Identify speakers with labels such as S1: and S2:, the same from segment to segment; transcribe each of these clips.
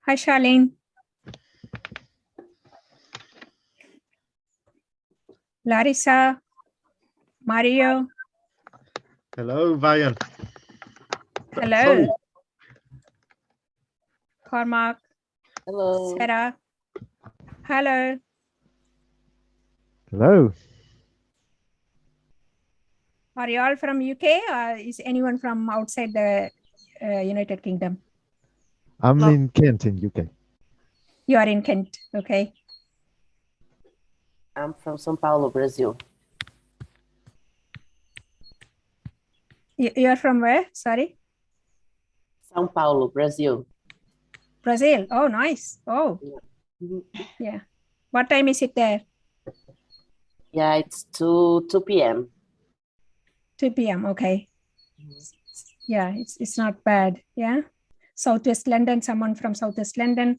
S1: Hi, Charlene. Larissa, Mario.
S2: Hello, Vayan.
S1: Hello.
S2: Sorry.
S1: Cormac.
S3: Hello.
S1: Sarah. Hello.
S2: Hello.
S1: Are you all from UK or is anyone from outside the United Kingdom?
S2: I'm
S3: No.
S2: in Kent in UK.
S1: You are in Kent. Okay.
S3: I'm from São Paulo, Brazil.
S1: You are from where? Sorry.
S3: São Paulo, Brazil.
S1: Brazil. Oh, nice. Oh,
S3: Mhm.
S1: yeah. What time is it there?
S3: Yeah, it's 2 p.m.
S1: 2 p.m. Okay. Yeah, it's not bad. Yeah. Southwest London, someone from Southwest London.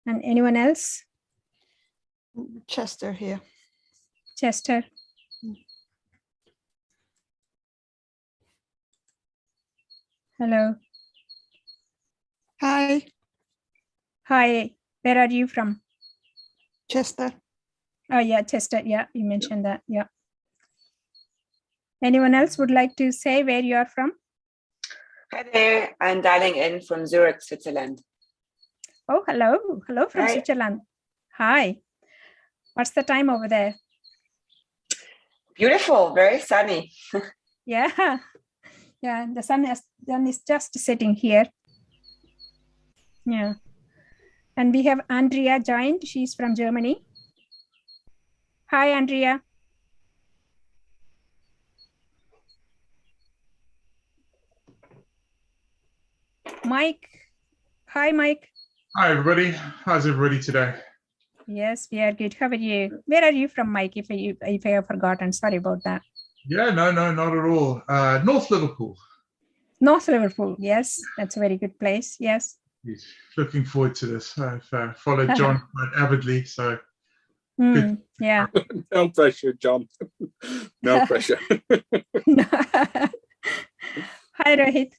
S1: And anyone else?
S4: Chester here.
S1: Chester. Hello.
S4: Hi,
S1: Hi. Where are you from?
S4: Chester.
S1: Oh, yeah, Chester. Yeah, you mentioned that. Yeah. Anyone else would like to say where you are from?
S5: Hi there, I'm dialing in from Zurich, Switzerland.
S1: Oh, hello. Hello from
S5: Hi.
S1: Switzerland. Hi. What's the time over there?
S5: Beautiful, very sunny.
S1: Yeah. Yeah, the sun is just setting here. Yeah. And we have Andrea joined. She's from Germany. Hi, Andrea. Mike. Hi, Mike.
S6: Hi, everybody. How's everybody today?
S1: Yes, we are good. How are you? Where are you from, Mike? If I have forgotten, sorry about that.
S6: Yeah, no, not at all. North Liverpool.
S1: North Liverpool. Yes, that's a very good place. Yes.
S6: Yes, looking forward to this. I've followed John quite avidly, so
S1: Yeah.
S7: No pressure, John. No pressure.
S1: Hi, Rohit.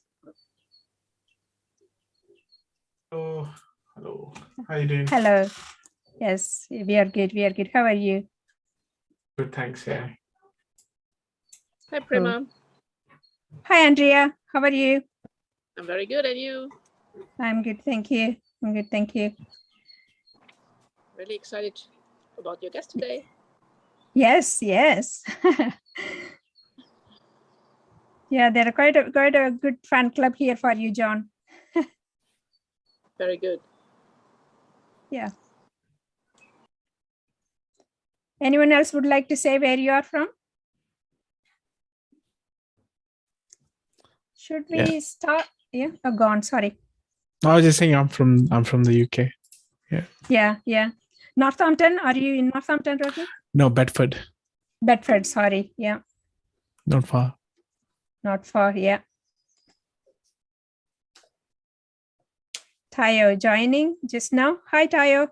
S8: Hello. Hello. How you doing?
S1: Hello. Yes, we are good. We are good. How are you?
S8: Good, thanks. Yeah.
S9: Hi, Prima.
S1: Hi, Andrea. How are you?
S9: I'm very good, and you?
S1: I'm good. Thank you. I'm good. Thank you.
S9: Really excited about your guest today.
S1: Yes, yes. Yeah, there are quite a good fan club here for you, John.
S9: Very good.
S1: Yeah. Anyone else would like to say where you are from? Should we start? Yeah. Oh, go on. Sorry.
S8: I was just saying I'm from the UK.
S1: Yeah, yeah. Northampton. Are you in Northampton, Rohit?
S8: No, Bedford.
S1: Bedford. Sorry. Yeah.
S8: Not far.
S1: Not far. Yeah. Tayo joining just now. Hi, Tayo.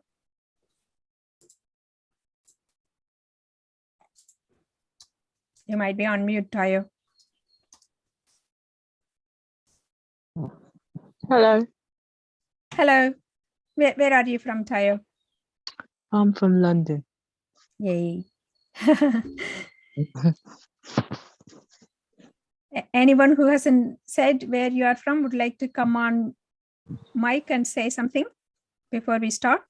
S1: You might be on mute, Tayo.
S10: Hello,
S1: Hello. Where are you from, Tayo?
S10: I'm from London.
S1: Yay. Anyone who hasn't said where you are from would like to come on mic and say something before we start?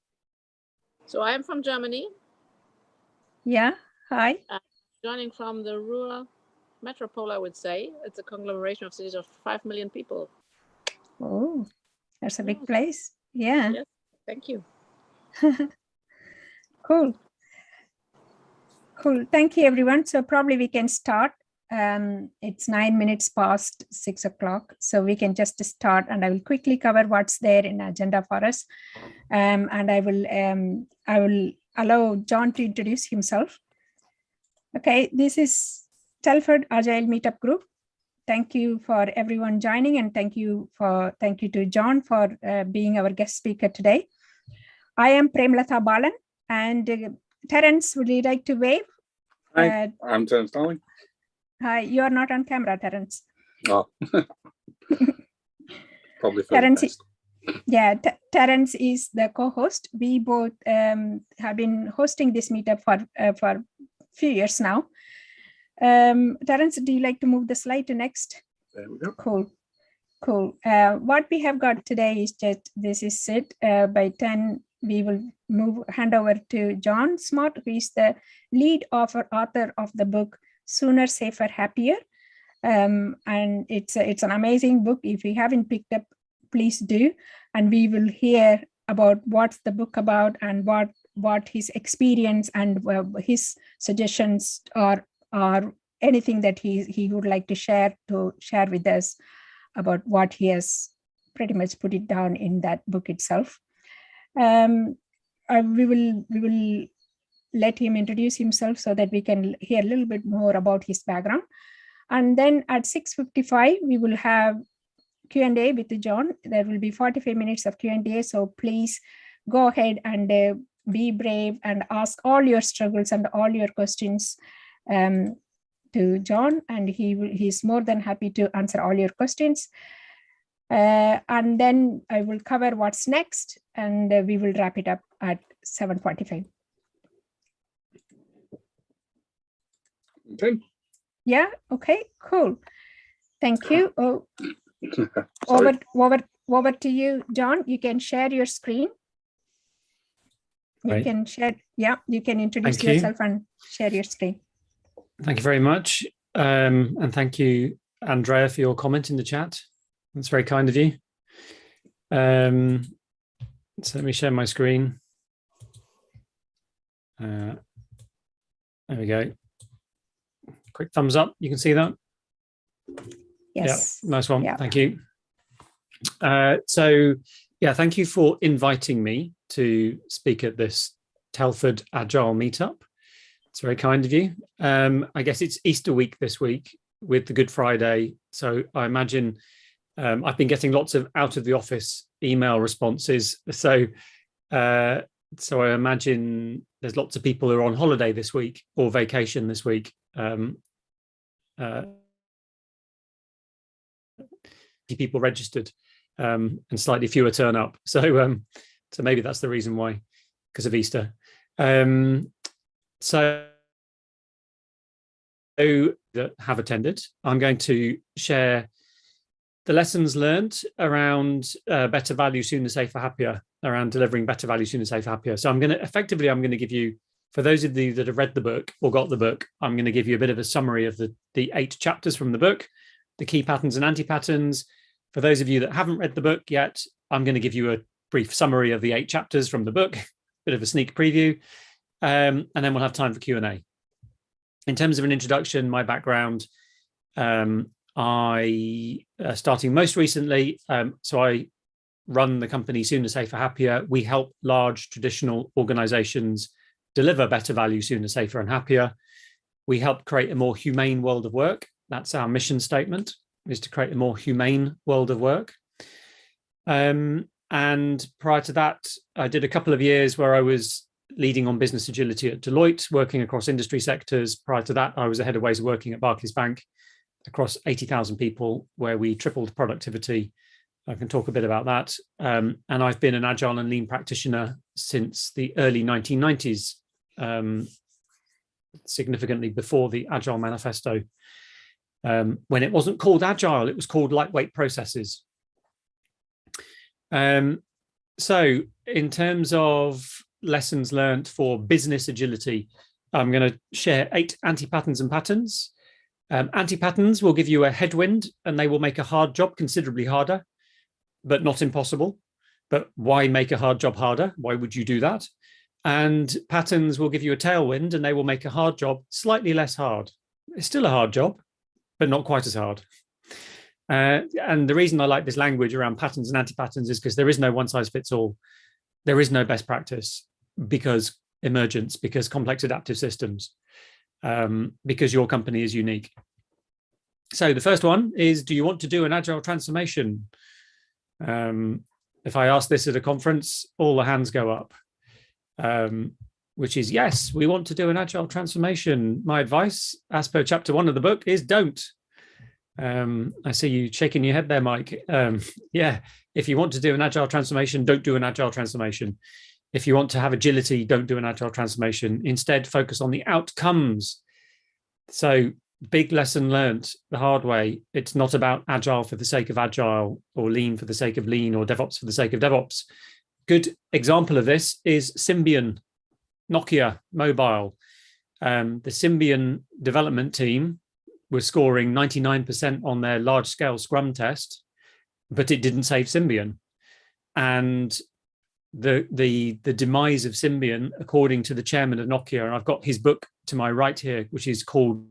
S9: So I am from Germany,
S1: Yeah. Hi.
S9: joining from the rural metropole, I would say. It's a conglomeration of cities of 5 million people.
S1: Oh, that's a big place. Yeah.
S9: Yes, thank you.
S1: Cool. Cool. Thank you, everyone. So probably we can start. It's 9 minutes past 6 o'clock. So we can just start, and I will quickly cover what's there in the agenda for us. And I will allow John to introduce himself. Okay, this is Telford Agile Meetup Group. Thank you for everyone joining, and thank you to John for being our guest speaker today. I am Premlatha Balan, and Terence, would you like to wave?
S7: Hi, I'm Terence Darling.
S1: Hi, you are not on camera, Terence.
S7: Oh. Probably for the
S1: Terence,
S7: best.
S1: yeah, Terence is the co-host. We both have been hosting this meetup for a few years now. Terence, do you like to move the slide to next?
S7: There we go.
S1: Cool. What we have got today is just, this is it. By 10, we will hand over to John Smart, who is the lead author of the book, Sooner, Safer, Happier. And it's an amazing book. If you haven't picked up, please do. And we will hear about what's the book about and what his experience and his suggestions are anything that he would like to share with us about what he has pretty much put it down in that book itself. We will let him introduce himself so that we can hear a little bit more about his background. And then at 6:55, we will have Q&A with John. There will be 45 minutes of Q&A. So please go ahead and be brave and ask all your struggles and all your questions to John, and he's more than happy to answer all your questions. And then I will cover what's next, and we will wrap it up at 7:45.
S7: Okay.
S1: Yeah. Okay. Cool. Thank you. Oh,
S7: Sorry.
S1: over to you, John. You can share your screen. You
S11: Right.
S1: can share. Yeah. You can introduce
S11: Thank you.
S1: yourself and share your screen.
S11: Thank you very much. And thank you, Andrea, for your comment in the chat. That's very kind of you. So let me share my screen. There we go. Quick thumbs up. You can see that?
S1: Yes.
S11: Yeah, nice one.
S1: Yeah.
S11: Thank you. So, yeah, thank you for inviting me to speak at this Telford Agile meetup. It's very kind of you. I guess it's Easter week this week with the Good Friday. So I imagine I've been getting lots of out of the office email responses. So I imagine there's lots of people who are on holiday this week or vacation this week. People registered and slightly fewer turn up. So maybe that's the reason why, because of Easter. So that have attended, I'm going to share the lessons learned around better value, sooner, safer, happier, around delivering better value, sooner, safer, happier. So I'm going to give you, for those of you that have read the book or got the book, I'm going to give you a bit of a summary of the 8 chapters from the book, the key patterns and anti-patterns. For those of you that haven't read the book yet, I'm going to give you a brief summary of the 8 chapters from the book, bit of a sneak preview. And then we'll have time for Q&A. In terms of an introduction, my background, I starting most recently, so I run the company Sooner, Safer, Happier. We help large traditional organizations deliver better value, sooner, safer, and happier. We help create a more humane world of work. That's our mission statement, is to create a more humane world of work. And prior to that, I did a couple of years where I was leading on business agility at Deloitte, working across industry sectors. Prior to that, I was a head of ways of working at Barclays Bank across 80,000 people, where we tripled productivity. I can talk a bit about that. And I've been an agile and lean practitioner since the early 1990s, significantly before the Agile Manifesto. When it wasn't called agile, it was called lightweight processes. So in terms of lessons learned for business agility, I'm going to share 8 anti-patterns and patterns. Anti-patterns will give you a headwind and they will make a hard job considerably harder, but not impossible. But why make a hard job harder? Why would you do that? And patterns will give you a tailwind and they will make a hard job slightly less hard. It's still a hard job, but not quite as hard. And the reason I like this language around patterns and anti-patterns is because there is no one size fits all. There is no best practice, because emergence, because complex adaptive systems, because your company is unique. So the first one is, do you want to do an agile transformation? If I ask this at a conference, all the hands go up, which is yes, we want to do an agile transformation. My advice, as per chapter 1 of the book, is don't. I see you shaking your head there, Mike. Yeah, if you want to do an agile transformation, don't do an agile transformation. If you want to have agility, don't do an agile transformation. Instead, focus on the outcomes. So big lesson learned the hard way. It's not about agile for the sake of agile, or lean for the sake of lean, or DevOps for the sake of DevOps. Good example of this is Symbian, Nokia Mobile. The Symbian development team was scoring 99% on their large-scale Scrum test, but it didn't save Symbian. And the demise of Symbian, according to the chairman of Nokia, and I've got his book to my right here, which is called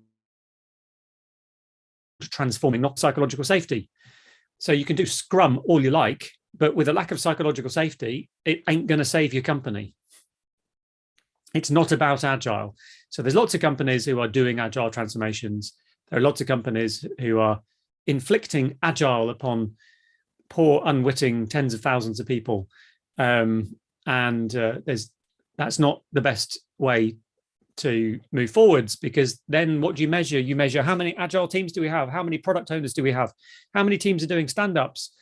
S11: Transforming Psychological Safety. So you can do Scrum all you like, but with a lack of psychological safety, it ain't going to save your company. It's not about agile. So there's lots of companies who are doing agile transformations. There are lots of companies who are inflicting agile upon poor, unwitting tens of thousands of people. That's not the best way to move forwards, because then what do you measure? You measure how many agile teams do we have? How many product owners do we have? How many teams are doing stand-ups?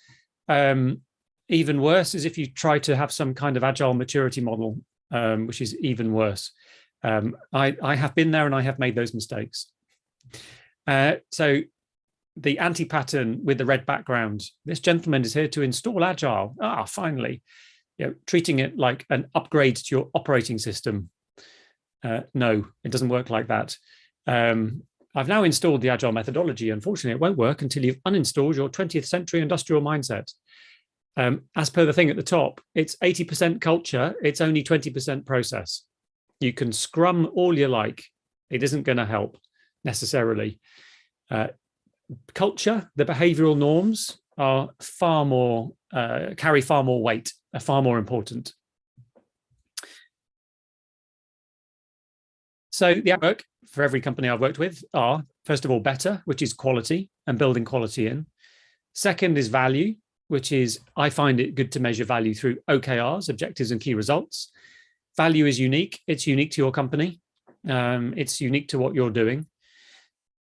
S11: Even worse is if you try to have some kind of agile maturity model, which is even worse. I have been there and I have made those mistakes. So the anti-pattern with the red background, this gentleman is here to install agile. Finally, treating it like an upgrade to your operating system. No, it doesn't work like that. I've now installed the agile methodology. Unfortunately, it won't work until you've uninstalled your 20th century industrial mindset. As per the thing at the top, it's 80% culture, it's only 20% process. You can Scrum all you like. It isn't going to help necessarily. Culture, the behavioral norms are far more, carry far more weight, are far more important. So the outlook for every company I've worked with are, first of all, better, which is quality and building quality in. Second is value, which is, I find it good to measure value through OKRs, objectives and key results. Value is unique. It's unique to your company. It's unique to what you're doing.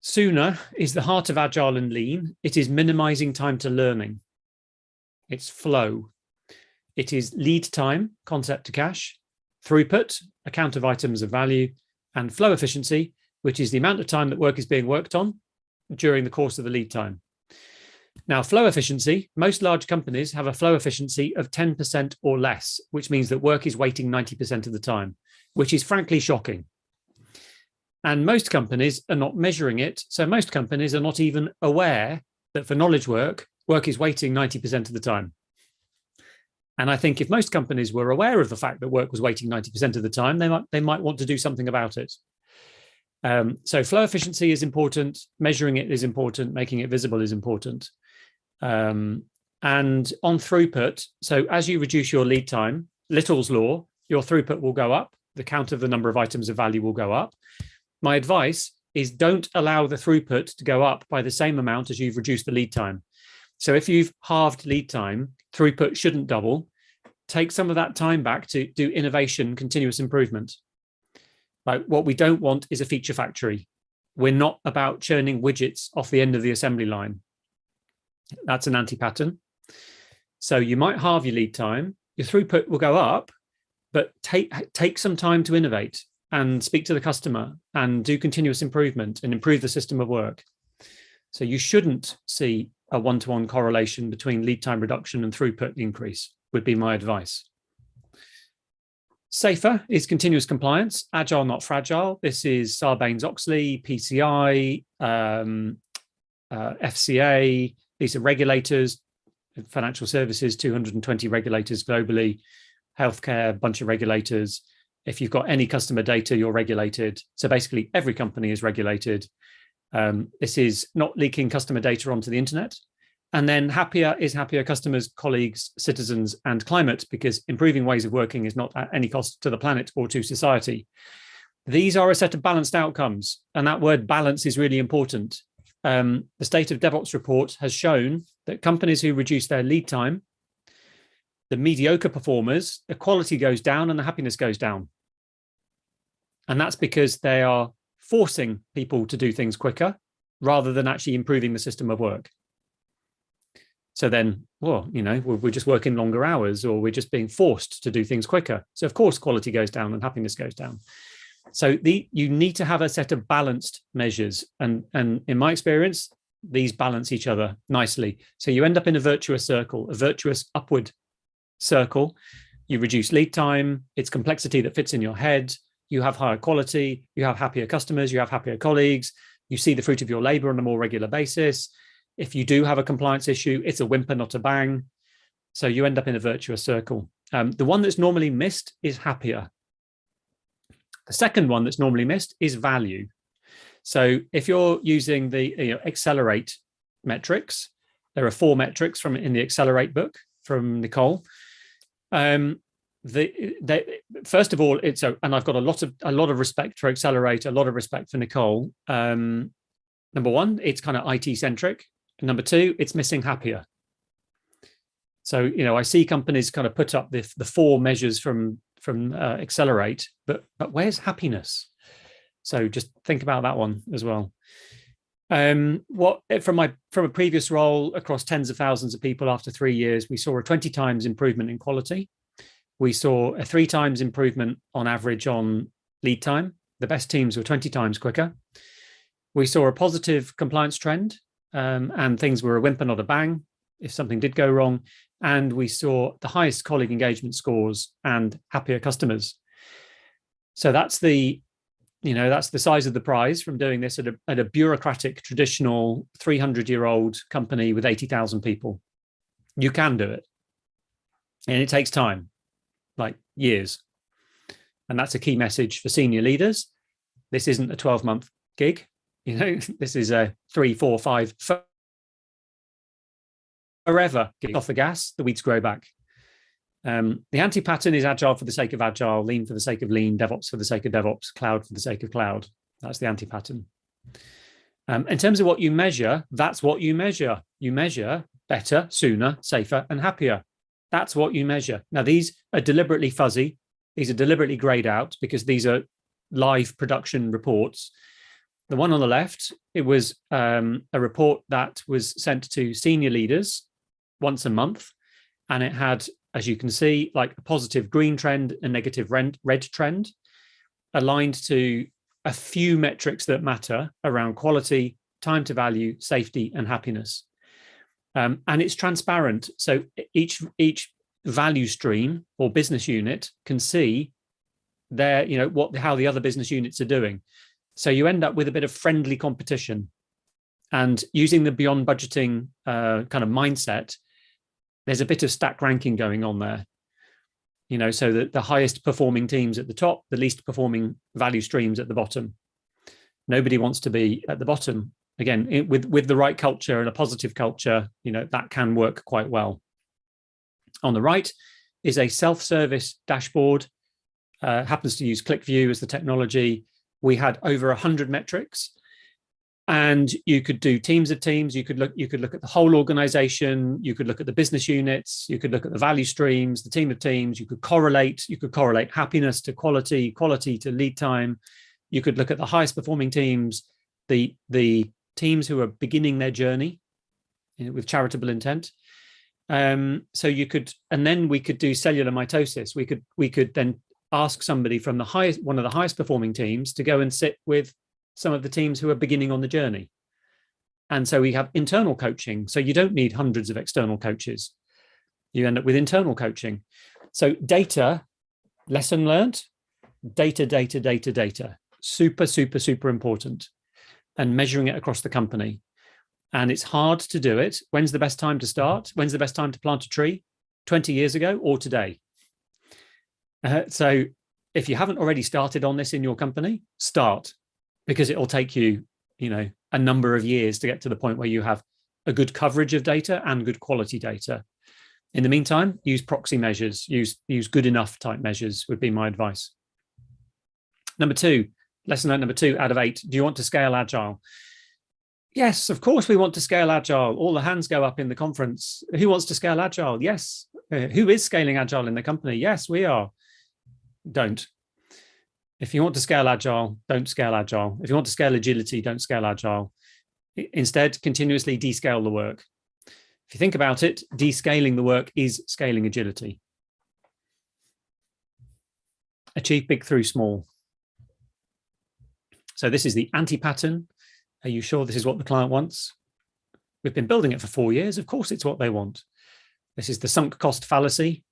S11: Sooner is the heart of agile and lean. It is minimizing time to learning. It's flow. It is lead time, concept to cash, throughput, a count of items of value, and flow efficiency, which is the amount of time that work is being worked on during the course of the lead time. Now, flow efficiency, most large companies have a flow efficiency of 10% or less, which means that work is waiting 90% of the time, which is frankly shocking. And most companies are not measuring it. So most companies are not even aware that for knowledge work, work is waiting 90% of the time. And I think if most companies were aware of the fact that work was waiting 90% of the time, they might want to do something about it. So flow efficiency is important, measuring it is important, making it visible is important. And on throughput, so as you reduce your lead time, Little's law, your throughput will go up, the count of the number of items of value will go up. My advice is don't allow the throughput to go up by the same amount as you've reduced the lead time. So if you've halved lead time, throughput shouldn't double. Take some of that time back to do innovation, continuous improvement. Like, what we don't want is a feature factory. We're not about churning widgets off the end of the assembly line. That's an anti-pattern. So you might halve your lead time, your throughput will go up, but take some time to innovate and speak to the customer and do continuous improvement and improve the system of work. So you shouldn't see a one-to-one correlation between lead time reduction and throughput increase, would be my advice. Safer is continuous compliance, agile, not fragile. This is Sarbanes-Oxley, PCI, FCA. These are regulators, financial services, 220 regulators globally, healthcare, bunch of regulators. If you've got any customer data, you're regulated. So basically every company is regulated. This is not leaking customer data onto the internet. And then happier is happier customers, colleagues, citizens, and climate, because improving ways of working is not at any cost to the planet or to society. These are a set of balanced outcomes, and that word balance is really important. The State of DevOps report has shown that companies who reduce their lead time, the mediocre performers, the quality goes down and the happiness goes down. And that's because they are forcing people to do things quicker rather than actually improving the system of work. So then, well, you know, we're just working longer hours, or we're just being forced to do things quicker. So of course, quality goes down and happiness goes down. So you need to have a set of balanced measures. And in my experience, these balance each other nicely. So you end up in a virtuous circle, a virtuous upward circle. You reduce lead time, it's complexity that fits in your head. You have higher quality, you have happier customers, you have happier colleagues, you see the fruit of your labor on a more regular basis. If you do have a compliance issue, it's a whimper, not a bang. So you end up in a virtuous circle. The one that's normally missed is happier. The second one that's normally missed is value. So if you're using the Accelerate metrics, there are 4 metrics in the Accelerate book from Nicole. First of all, and I've got a lot of respect for Accelerate, a lot of respect for Nicole. Number one, it's kind of IT centric. And number 2, it's missing happier. So, you know, I see companies kind of put up the 4 measures from Accelerate, but where's happiness? So just think about that one as well. From a previous role across tens of thousands of people after 3 years, we saw a 20 times improvement in quality. We saw a 3 times improvement on average on lead time. The best teams were 20 times quicker. We saw a positive compliance trend, and things were a whimper, not a bang, if something did go wrong. And we saw the highest colleague engagement scores and happier customers. So that's the size of the prize from doing this at a bureaucratic, traditional 300-year-old company with 80,000 people. You can do it. And it takes time, like years. And that's a key message for senior leaders. This isn't a 12-month gig. You know, this is a 3, 4, 5 forever gig. Off the gas, the weeds grow back. The anti-pattern is agile for the sake of agile, lean for the sake of lean, DevOps for the sake of DevOps, cloud for the sake of cloud. That's the anti-pattern. In terms of what you measure, that's what you measure. You measure better, sooner, safer, and happier. That's what you measure. Now, these are deliberately fuzzy. These are deliberately grayed out because these are live production reports. The one on the left, it was a report that was sent to senior leaders once a month, and it had, as you can see, like a positive green trend, a negative red trend, aligned to a few metrics that matter around quality, time to value, safety, and happiness. And it's transparent. So each value stream or business unit can see their, how the other business units are doing. So you end up with a bit of friendly competition. And using the beyond budgeting kind of mindset, there's a bit of stack ranking going on there. So that the highest performing teams at the top, the least performing value streams at the bottom. Nobody wants to be at the bottom. Again, with the right culture and a positive culture, that can work quite well. On the right is a self-service dashboard. Happens to use ClickView as the technology. We had over 100 metrics, and you could do teams of teams. You could look at the whole organization. You could look at the business units. You could look at the value streams, the team of teams. You could correlate happiness to quality to lead time. You could look at the highest performing teams, the teams who are beginning their journey with charitable intent. So you could, and then we could do cellular mitosis. We could then ask somebody from one of the highest performing teams to go and sit with some of the teams who are beginning on the journey. And so we have internal coaching. So you don't need hundreds of external coaches. You end up with internal coaching. So data, lesson learned, data. Super, super, super important. And measuring it across the company. And it's hard to do it. When's the best time to start? When's the best time to plant a tree? 20 years ago or today? So if you haven't already started on this in your company, start, because it will take you, a number of years to get to the point where you have a good coverage of data and good quality data. In the meantime, use proxy measures, use good enough type measures would be my advice. Lesson learned number 2 out of 8. Do you want to scale agile? Yes, of course we want to scale agile. All the hands go up in the conference. Who wants to scale agile? Yes. Who is scaling agile in the company? Yes, we are. Don't. If you want to scale agile, don't scale agile. If you want to scale agility, don't scale agile. Instead, continuously descale the work. If you think about it, descaling the work is scaling agility. Achieve big through small. So this is the anti-pattern. Are you sure this is what the client wants? We've been building it for 4 years. Of course, it's what they want. This is the sunk cost fallacy.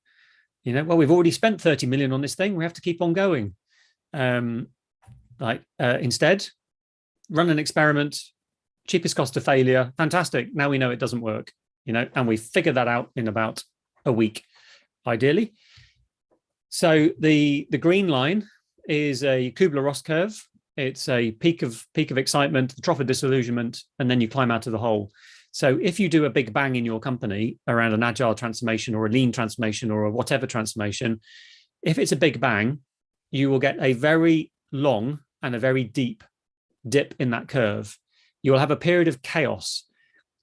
S11: Well, we've already spent 30 million on this thing. We have to keep on going. Instead, run an experiment, cheapest cost of failure. Fantastic. Now we know it doesn't work, and we figure that out in about a week, ideally. So the green line is a Kubler-Ross curve. It's a peak of excitement, the trough of disillusionment, and then you climb out of the hole. So if you do a big bang in your company around an agile transformation or a lean transformation or a whatever transformation, if it's a big bang, you will get a very long and a very deep dip in that curve. You will have a period of chaos.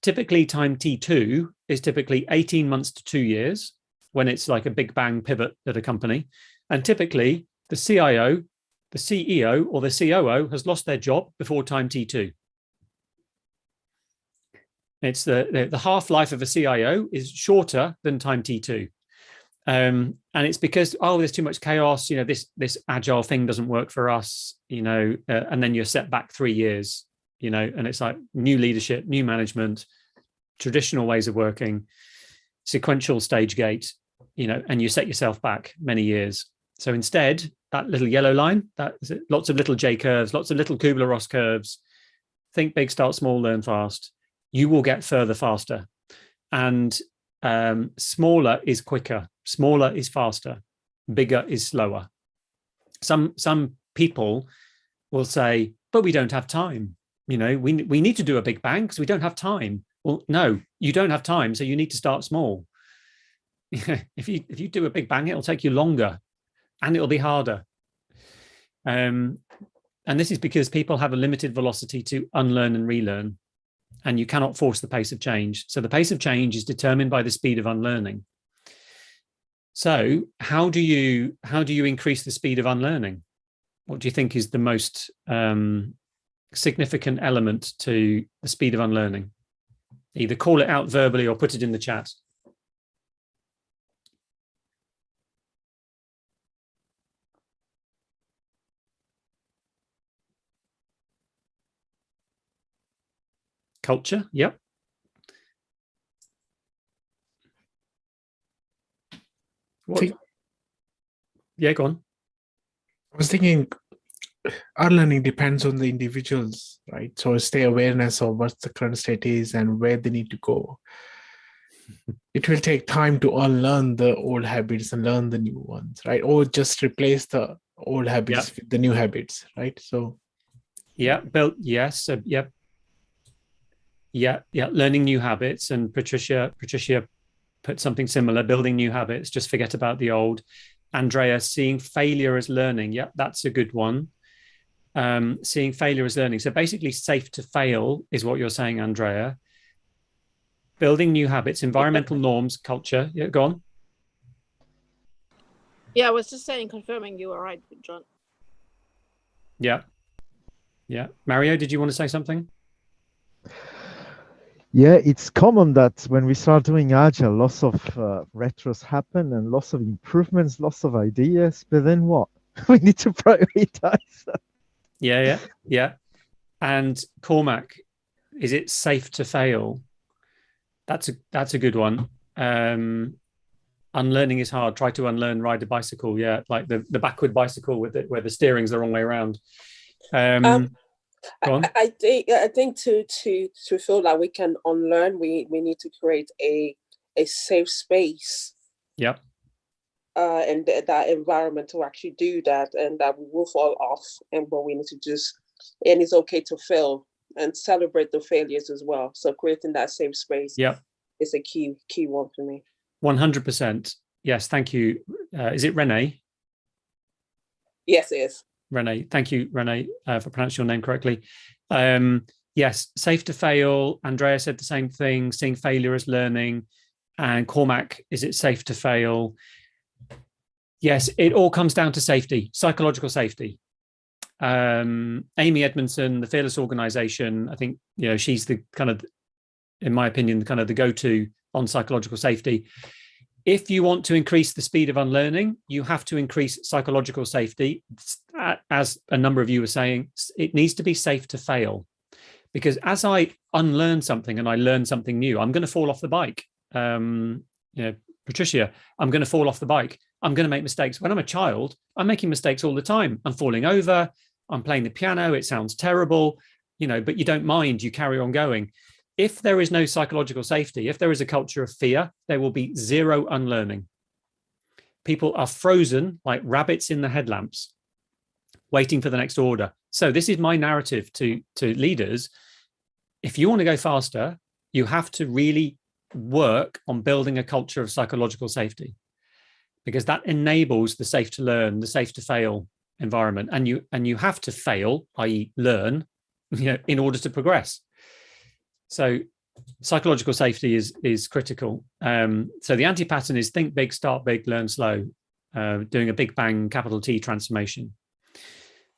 S11: Typically, time T2 is typically 18 months to 2 years when it's like a big bang pivot at a company. And typically, the CIO, the CEO, or the COO has lost their job before time T2. It's the half-life of a CIO is shorter than time T2. And it's because, there's too much chaos, this agile thing doesn't work for us, and then you're set back 3 years, and it's like new leadership, new management, traditional ways of working, sequential stage gate, and you set yourself back many years. So instead, that little yellow line, lots of little J curves, lots of little Kubler-Ross curves, think big, start small, learn fast. You will get further faster. And smaller is quicker, smaller is faster, bigger is slower. Some people will say, but we don't have time. We need to do a big bang because we don't have time. Well, no, you don't have time, so you need to start small. If you do a big bang, it'll take you longer and it'll be harder. And this is because people have a limited velocity to unlearn and relearn, and you cannot force the pace of change. So the pace of change is determined by the speed of unlearning. So how do you increase the speed of unlearning? What do you think is the most significant element to the speed of unlearning? Either call it out verbally or put it in the chat. Culture, yep. Yeah, go on.
S8: I was thinking our learning depends on the individuals, right? So it's their awareness of what the current state is and where they need to go. It will take time to unlearn the old habits and learn the new ones, right? Or just replace the old habits with the new habits, right? So
S11: yeah, learning new habits. And Patricia put something similar, building new habits, just forget about the old. Andrea, seeing failure as learning. Yeah, that's a good one. Seeing failure as learning. So basically safe to fail is what you're saying, Andrea. Building new habits, environmental norms, culture. Yeah, go on.
S9: Yeah, I was just saying, confirming you were right, John.
S11: Yeah. Mario, did you want to say something?
S2: Yeah, it's common that when we start doing Agile, lots of retros happen and lots of improvements, lots of ideas, but then what? We need to prioritize.
S11: Yeah. And Cormac, is it safe to fail? That's a good one. Unlearning is hard. Try to unlearn, ride a bicycle. Yeah, like the backward bicycle where the steering's the wrong way around.
S12: I think to feel like we can unlearn, we need to create a safe space.
S11: Yep.
S12: And that environment to actually do that, and that we will fall off, and but we need to and it's okay to fail and celebrate the failures as well. So creating that safe space is a key one for me.
S11: 100%. Yes, thank you. Is it Renee?
S12: Yes, it is.
S11: Renee, thank you, Renee, for pronouncing your name correctly. Yes, safe to fail. Andrea said the same thing, seeing failure as learning. And Cormac, is it safe to fail? Yes, it all comes down to safety, psychological safety. Amy Edmondson, the Fearless Organization, I think, she's the kind of, in my opinion, kind of the go-to on psychological safety. If you want to increase the speed of unlearning, you have to increase psychological safety. As a number of you were saying, it needs to be safe to fail. Because as I unlearn something and I learn something new, I'm going to fall off the bike. Patricia, I'm going to fall off the bike. I'm going to make mistakes. When I'm a child, I'm making mistakes all the time. I'm falling over. I'm playing the piano. It sounds terrible, but you don't mind. You carry on going. If there is no psychological safety, if there is a culture of fear, there will be zero unlearning. People are frozen like rabbits in the headlamps, waiting for the next order. So this is my narrative to leaders. If you want to go faster, you have to really work on building a culture of psychological safety, because that enables the safe to learn, the safe to fail environment. And you have to fail, i.e. learn, in order to progress. So psychological safety is critical. So the anti-pattern is think big, start big, learn slow, doing a big bang, capital T transformation.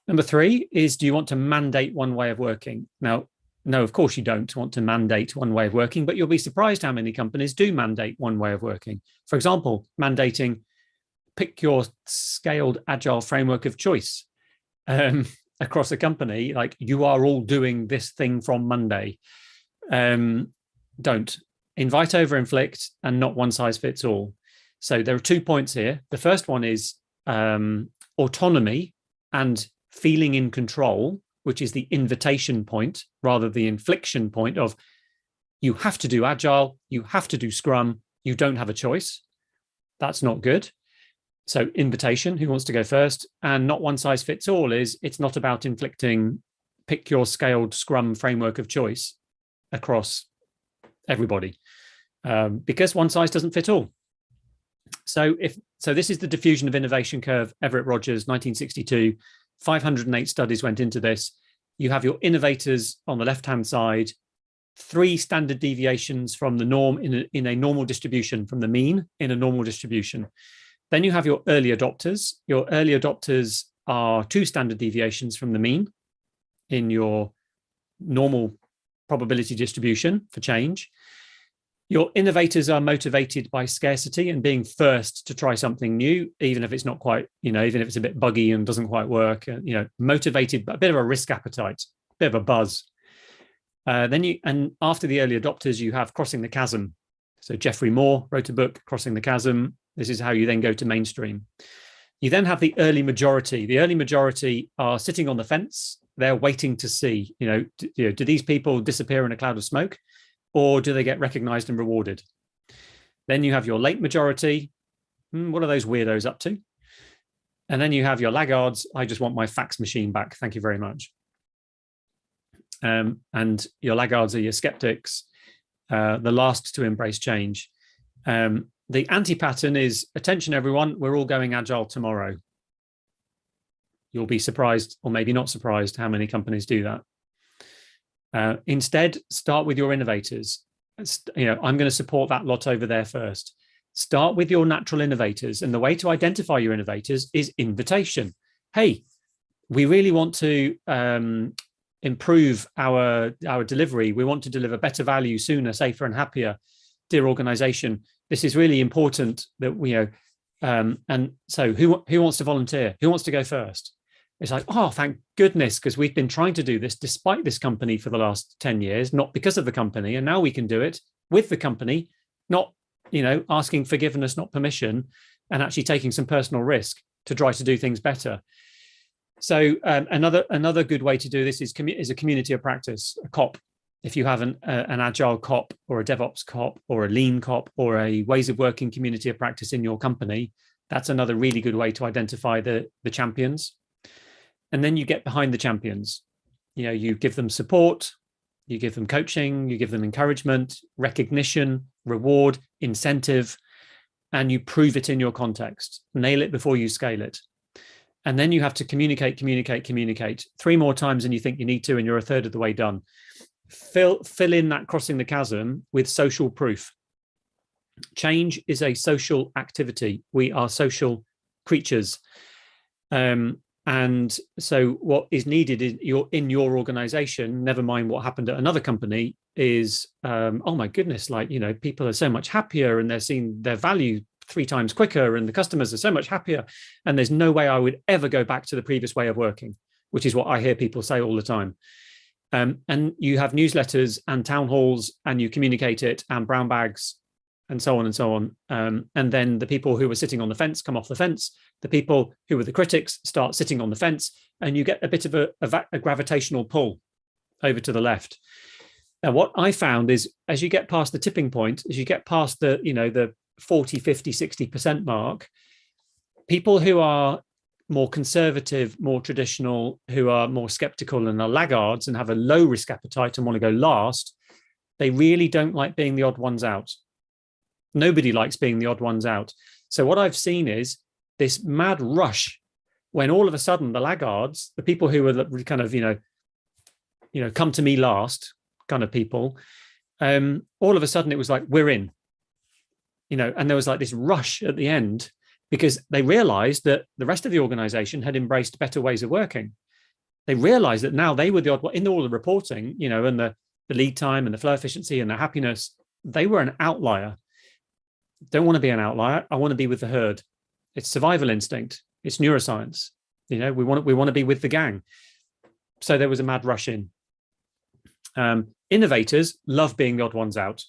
S11: Number 3 is, do you want to mandate one way of working? Now, no, of course you don't want to mandate one way of working, but you'll be surprised how many companies do mandate one way of working. For example, mandating pick your scaled agile framework of choice across a company, like you are all doing this thing from Monday. Don't. Invite over inflict and not one size fits all. So there are 2 points here. The first one is autonomy and feeling in control, which is the invitation point rather the infliction point of you have to do agile, you have to do scrum, you don't have a choice. That's not good. So invitation, who wants to go first? And not one size fits all is, it's not about inflicting pick your scaled scrum framework of choice across everybody, because one size doesn't fit all. So this is the diffusion of innovation curve, Everett Rogers, 1962. 508 studies went into this. You have your innovators on the left-hand side, 3 standard deviations from the norm in a normal distribution, from the mean in a normal distribution. Then you have your early adopters. Your early adopters are 2 standard deviations from the mean in your normal probability distribution for change. Your innovators are motivated by scarcity and being first to try something new, even if it's not quite, even if it's a bit buggy and doesn't quite work, motivated by a bit of a risk appetite, a bit of a buzz. And after the early adopters, you have crossing the chasm. So Geoffrey Moore wrote a book, Crossing the Chasm. This is how you then go to mainstream. You then have the early majority. The early majority are sitting on the fence. They're waiting to see, do these people disappear in a cloud of smoke, or do they get recognized and rewarded? Then you have your late majority. What are those weirdos up to? And then you have your laggards. I just want my fax machine back. Thank you very much. And your laggards are your skeptics, the last to embrace change. The anti-pattern is, attention everyone, we're all going agile tomorrow. You'll be surprised, or maybe not surprised, how many companies do that. Instead, start with your innovators. I'm going to support that lot over there first. Start with your natural innovators. And the way to identify your innovators is invitation. Hey, we really want to improve our delivery. We want to deliver better value sooner, safer and happier. Dear organization, this is really important that and so who wants to volunteer? Who wants to go first? It's like, oh, thank goodness, because we've been trying to do this despite this company for the last 10 years, not because of the company. And now we can do it with the company, not, asking forgiveness, not permission, and actually taking some personal risk to try to do things better. So another good way to do this is a community of practice, a COP. If you have an agile COP or a DevOps COP or a lean COP or a ways of working community of practice in your company, that's another really good way to identify the champions. And then you get behind the champions. You give them support, you give them coaching, you give them encouragement, recognition, reward, incentive, and you prove it in your context. Nail it before you scale it. And then you have to communicate 3 more times than you think you need to, and you're a third of the way done. Fill in that crossing the chasm with social proof. Change is a social activity. We are social creatures. And so what is needed in your organization, never mind what happened at another company, is, oh my goodness, like, you know, people are so much happier and they're seeing their value 3 times quicker and the customers are so much happier. And there's no way I would ever go back to the previous way of working, which is what I hear people say all the time. And you have newsletters and town halls and you communicate it and brown bags and so on and so on. And then the people who were sitting on the fence come off the fence. The people who were the critics start sitting on the fence, and you get a bit of a gravitational pull over to the left. Now, what I found is as you get past the tipping point, as you get past the, you know, the 40, 50, 60% mark, people who are more conservative, more traditional, who are more skeptical and are laggards and have a low risk appetite and want to go last, they really don't like being the odd ones out. Nobody likes being the odd ones out. So what I've seen is this mad rush when all of a sudden the laggards, the people who are kind of, you know, come to me last kind of people, all of a sudden it was like, we're in, you know, and there was like this rush at the end because they realized that the rest of the organization had embraced better ways of working. They realized that now they were the odd one in all the reporting, you know, and the lead time and the flow efficiency and the happiness, they were an outlier. Don't want to be an outlier. I want to be with the herd. It's survival instinct. It's neuroscience. You know, we want to be with the gang. So there was a mad rush in. Innovators love being the odd ones out.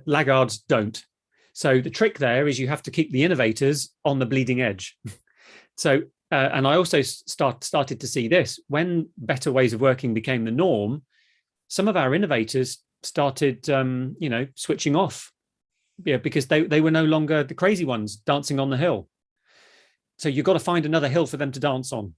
S11: Laggards don't. So the trick there is you have to keep the innovators on the bleeding edge. So, and I also started to see this when better ways of working became the norm. Some of our innovators started, you know, switching off. Yeah, because they were no longer the crazy ones dancing on the hill. So you've got to find another hill for them to dance on.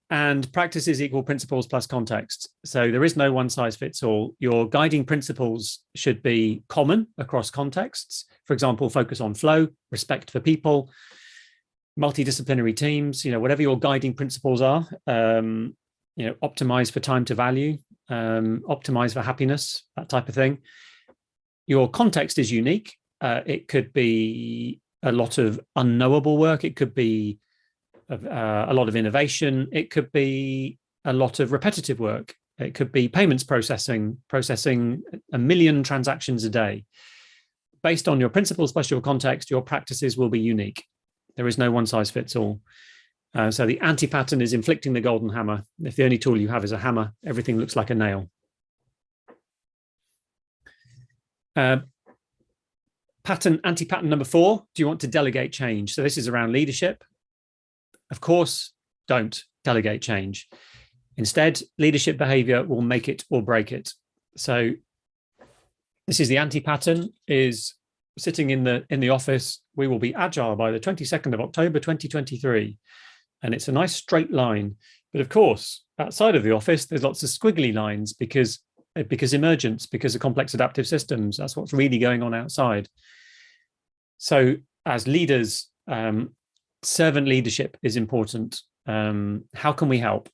S11: And practices equal principles plus context. So there is no one size fits all. Your guiding principles should be common across contexts. For example, focus on flow, respect for people, multidisciplinary teams, you know, whatever your guiding principles are, you know, optimize for time to value, optimize for happiness, that type of thing. Your context is unique. It could be a lot of unknowable work. It could be a lot of innovation. It could be a lot of repetitive work. It could be payments processing 1 million transactions a day. Based on your principles plus your context, your practices will be unique. There is no one size fits all. So the anti-pattern is inflicting the golden hammer. If the only tool you have is a hammer, everything looks like a nail. Anti-pattern number 4, do you want to delegate change? So this is around leadership. Of course, don't delegate change. Instead, leadership behavior will make it or break it. So this is the anti-pattern, is sitting in the office. We will be agile by the 22nd of October, 2023. And it's a nice straight line. But of course, outside of the office, there's lots of squiggly lines because emergence, because of complex adaptive systems. That's what's really going on outside. So as leaders, servant leadership is important. How can we help?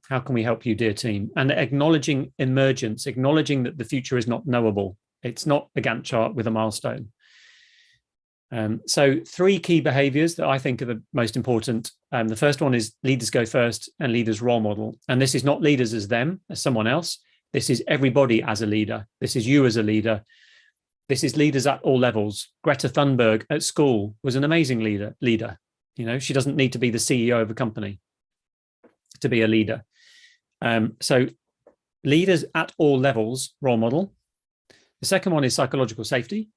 S11: How can we help you, dear team? And acknowledging emergence, acknowledging that the future is not knowable. It's not a Gantt chart with a milestone. So 3 key behaviors that I think are the most important. The first one is leaders go first and leaders role model. And this is not leaders as them, as someone else. This is everybody as a leader. This is you as a leader. This is leaders at all levels. Greta Thunberg at school was an amazing leader. You know, she doesn't need to be the CEO of a company to be a leader. So leaders at all levels, role model. The second one is psychological safety,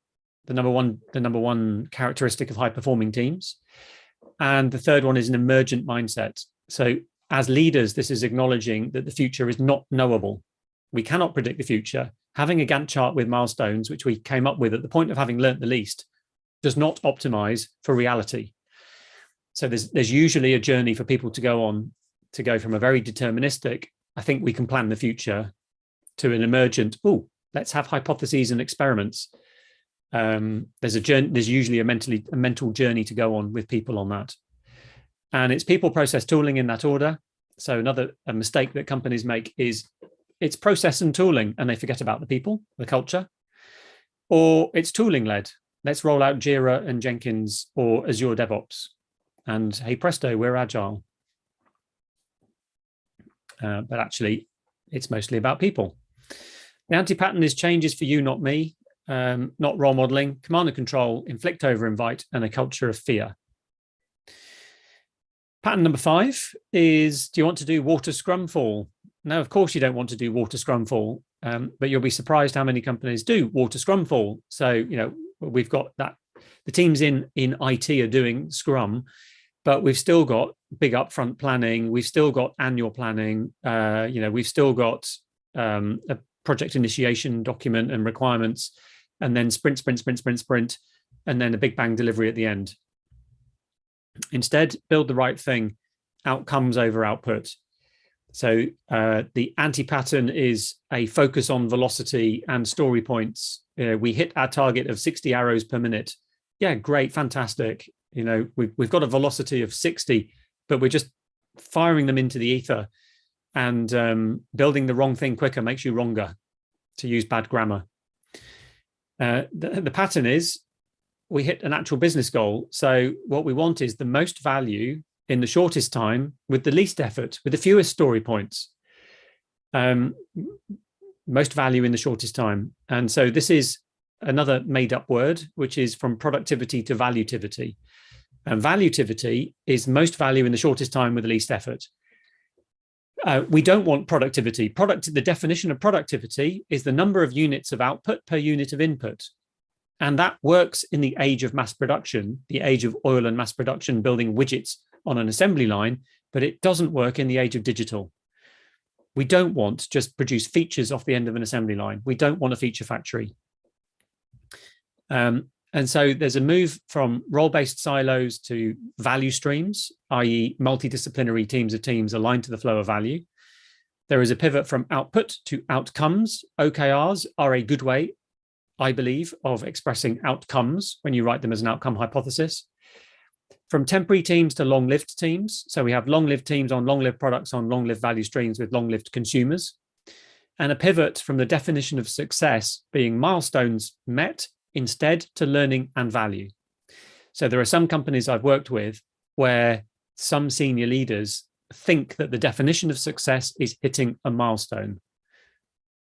S11: the number one characteristic of high performing teams. And the third one is an emergent mindset. So as leaders, this is acknowledging that the future is not knowable. We cannot predict the future. Having a Gantt chart with milestones, which we came up with at the point of having learnt the least, does not optimize for reality. So there's usually a journey for people to go on, to go from a very deterministic, I think we can plan the future, to an emergent, let's have hypotheses and experiments. There's usually a mental journey to go on with people on that. And it's people, process, tooling in that order. So a mistake that companies make is it's process and tooling and they forget about the people, the culture, or it's tooling led let's roll out Jira and Jenkins or Azure DevOps. And hey presto, we're agile. But actually, it's mostly about people. The anti-pattern is changes for you, not me, not role modeling, command and control, inflict over invite, and a culture of fear. Pattern number 5 is, do you want to do water scrum fall? No, of course you don't want to do water scrum fall, but you'll be surprised how many companies do water scrum fall. So, you know, we've got that, the teams in IT are doing scrum, but we've still got big upfront planning. We've still got annual planning. You know, we've still got a project initiation document and requirements, and then sprint, and then a big bang delivery at the end. Instead, build the right thing, outcomes over output. So the anti-pattern is a focus on velocity and story points. We hit our target of 60 arrows per minute. Yeah, great, fantastic. You know, we've got a velocity of 60, but we're just firing them into the ether, and building the wrong thing quicker makes you wronger, to use bad grammar. The pattern is we hit an actual business goal. So what we want is the most value in the shortest time with the least effort, with the fewest story points. Most value in the shortest time. And so this is another made up word, which is from productivity to valuativity. And valuativity is most value in the shortest time with the least effort. We don't want productivity. The definition of productivity is the number of units of output per unit of input. And that works in the age of mass production, the age of oil and mass production, building widgets on an assembly line, but it doesn't work in the age of digital. We don't want to just produce features off the end of an assembly line. We don't want a feature factory. And so there's a move from role-based silos to value streams, i.e. multidisciplinary teams of teams aligned to the flow of value. There is a pivot from output to outcomes. OKRs are a good way, I believe, of expressing outcomes when you write them as an outcome hypothesis. From temporary teams to long-lived teams. So we have long-lived teams on long-lived products on long-lived value streams with long-lived consumers. And a pivot from the definition of success being milestones met instead to learning and value. So there are some companies I've worked with where some senior leaders think that the definition of success is hitting a milestone.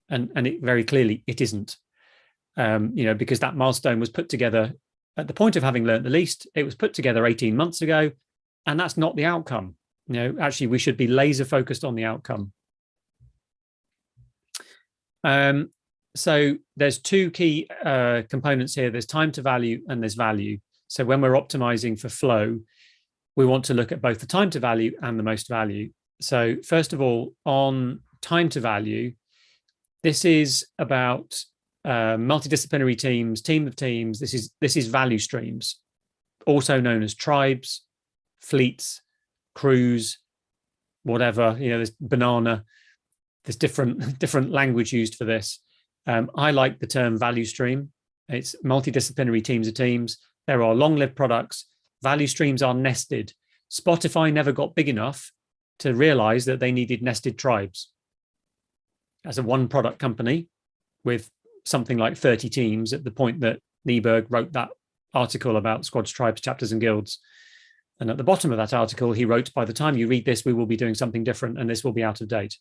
S11: And it very clearly, it isn't. You know, because that milestone was put together at the point of having learned the least. It was put together 18 months ago, and that's not the outcome. You know, actually, we should be laser focused on the outcome. So there's two key components here. There's time to value and there's value. So when we're optimizing for flow, we want to look at both the time to value and the most value. So first of all, on time to value, this is about multidisciplinary teams, team of teams. This is value streams, also known as tribes, fleets, crews, whatever. You know, there's banana. There's different language used for this. I like the term value stream. It's multidisciplinary teams of teams. There are long-lived products. Value streams are nested. Spotify never got big enough to realize that they needed nested tribes. As a one product company with something like 30 teams at the point that Nieberg wrote that article about squads, tribes, chapters, and guilds. And at the bottom of that article, he wrote, by the time you read this, we will be doing something different and this will be out of date.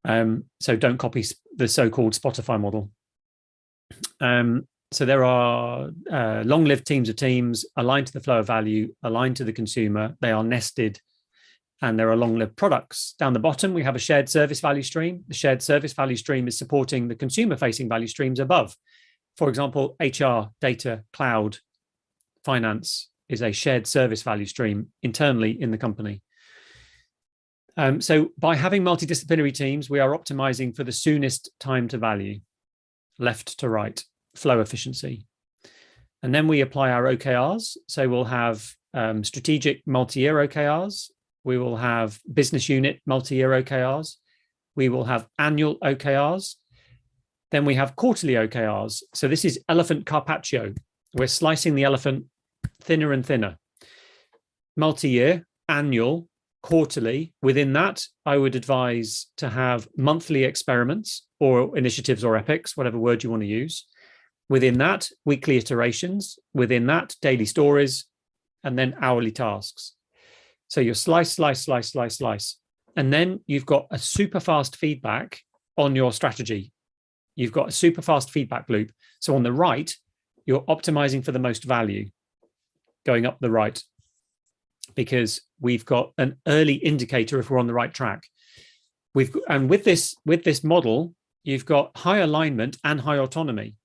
S11: So don't copy the so-called Spotify model. So there are long-lived teams of teams aligned to the flow of value, aligned to the consumer. They are nested, and there are long-lived products. Down the bottom, we have a shared service value stream. The shared service value stream is supporting the consumer-facing value streams above. For example, HR, data, cloud, finance is a shared service value stream internally in the company. So by having multidisciplinary teams, we are optimizing for the soonest time to value, left to right, flow efficiency. And then we apply our OKRs. So we'll have strategic multi-year OKRs. We will have business unit multi-year OKRs. We will have annual OKRs. Then we have quarterly OKRs. So this is elephant carpaccio. We're slicing the elephant thinner and thinner. Multi-year, annual, quarterly. Within that, I would advise to have monthly experiments or initiatives or epics, whatever word you want to use. Within that, weekly iterations. Within that, daily stories, and then hourly tasks. So you slice, slice, slice, slice, slice. And then you've got a super fast feedback on your strategy. You've got a super fast feedback loop. So on the right, you're optimizing for the most value going up the right, because we've got an early indicator if we're on the right track. And with this model, you've got high alignment and high autonomy.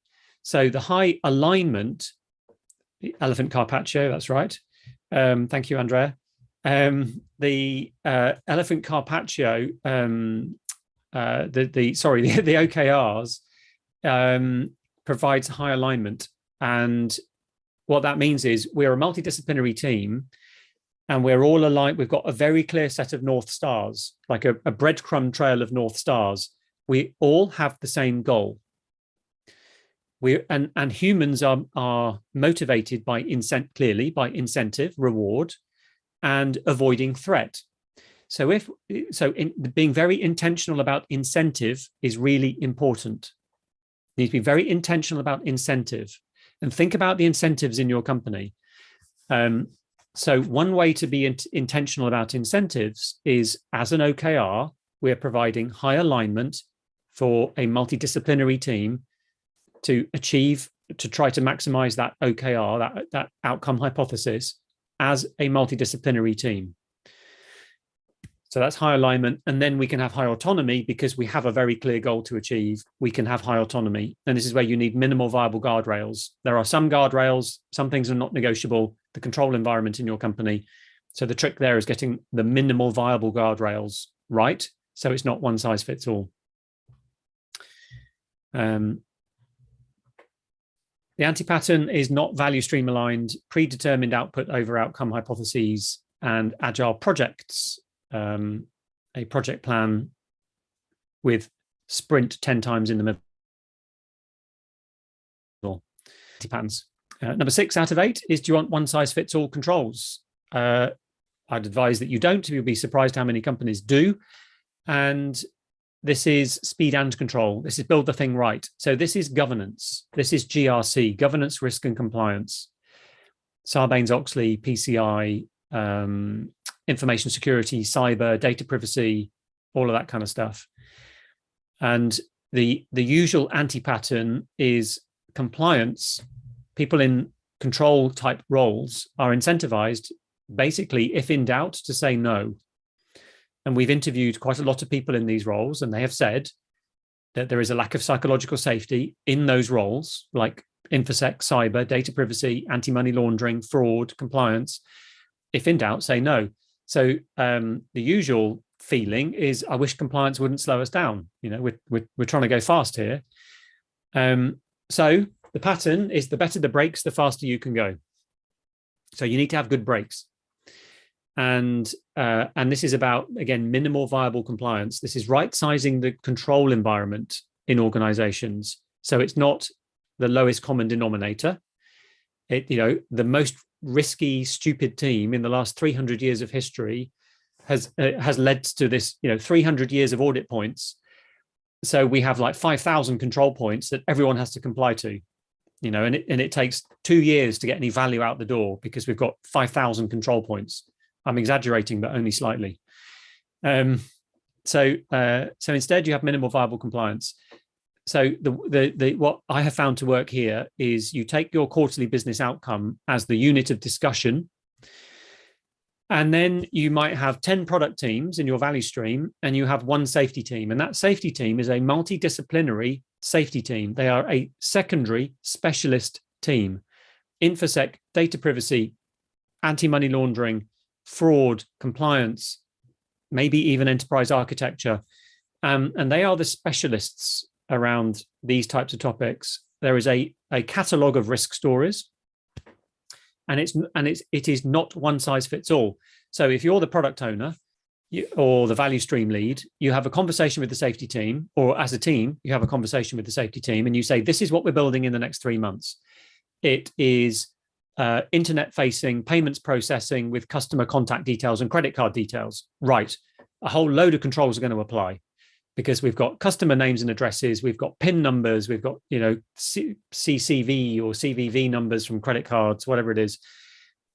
S11: So the high alignment, elephant carpaccio, that's right. Thank you, Andrea. The elephant carpaccio, the OKRs provides high alignment. And what that means is we're a multidisciplinary team, and we're all aligned. We've got a very clear set of North Stars, like a breadcrumb trail of North Stars. We all have the same goal. And humans are motivated by incentive, reward, and avoiding threat. So being very intentional about incentive is really important. You need to be very intentional about incentive, and think about the incentives in your company. So one way to be intentional about incentives is, as an OKR, we're providing high alignment for a multidisciplinary team to try to maximize that OKR, that outcome hypothesis, as a multidisciplinary team. So that's high alignment. And then we can have high autonomy because we have a very clear goal to achieve. We can have high autonomy. And this is where you need minimal viable guardrails. There are some guardrails, some things are not negotiable, the control environment in your company. So the trick there is getting the minimal viable guardrails right, so it's not one size fits all. The anti-pattern is not value stream aligned, predetermined output over outcome hypotheses, and agile projects. A project plan with sprint 10 times in the middle. Anti-patterns. Number 6 out of 8 is, do you want one size fits all controls? I'd advise that you don't. You'll be surprised how many companies do. And this is speed and control. This is build the thing right. So this is governance. This is GRC, governance, risk and compliance. Sarbanes-Oxley, PCI, information security, cyber, data privacy, all of that kind of stuff. And the usual anti-pattern is compliance. People in control type roles are incentivized, basically, if in doubt, to say no. And we've interviewed quite a lot of people in these roles, and they have said that there is a lack of psychological safety in those roles, like InfoSec, cyber, data privacy, anti-money laundering, fraud, compliance. If in doubt, say no. So the usual feeling is, I wish compliance wouldn't slow us down. You know, we're trying to go fast here. So the pattern is, the better the brakes, the faster you can go. So you need to have good brakes. And this is about, again, minimal viable compliance. This is right-sizing the control environment in organizations. So it's not the lowest common denominator. The most risky, stupid team in the last 300 years of history has led to this, 300 years of audit points. So we have like 5,000 control points that everyone has to comply to, and it takes 2 years to get any value out the door because we've got 5,000 control points. I'm exaggerating, but only slightly. So instead you have minimal viable compliance. So what I have found to work here is, you take your quarterly business outcome as the unit of discussion, and then you might have 10 product teams in your value stream, and you have one safety team. And that safety team is a multidisciplinary safety team. They are a secondary specialist team. InfoSec, data privacy, anti-money laundering, fraud, compliance, maybe even enterprise architecture. And they are the specialists around these types of topics. There is a catalog of risk stories, and it is not one size fits all. So if you're the product owner or the value stream lead, you have a conversation with the safety team, or as a team, you have a conversation with the safety team, and you say, this is what we're building in the next 3 months. It is internet facing payments processing with customer contact details and credit card details. Right. A whole load of controls are going to apply. because we've got customer names and addresses, we've got PIN numbers, we've got, CCV or CVV numbers from credit cards, whatever it is.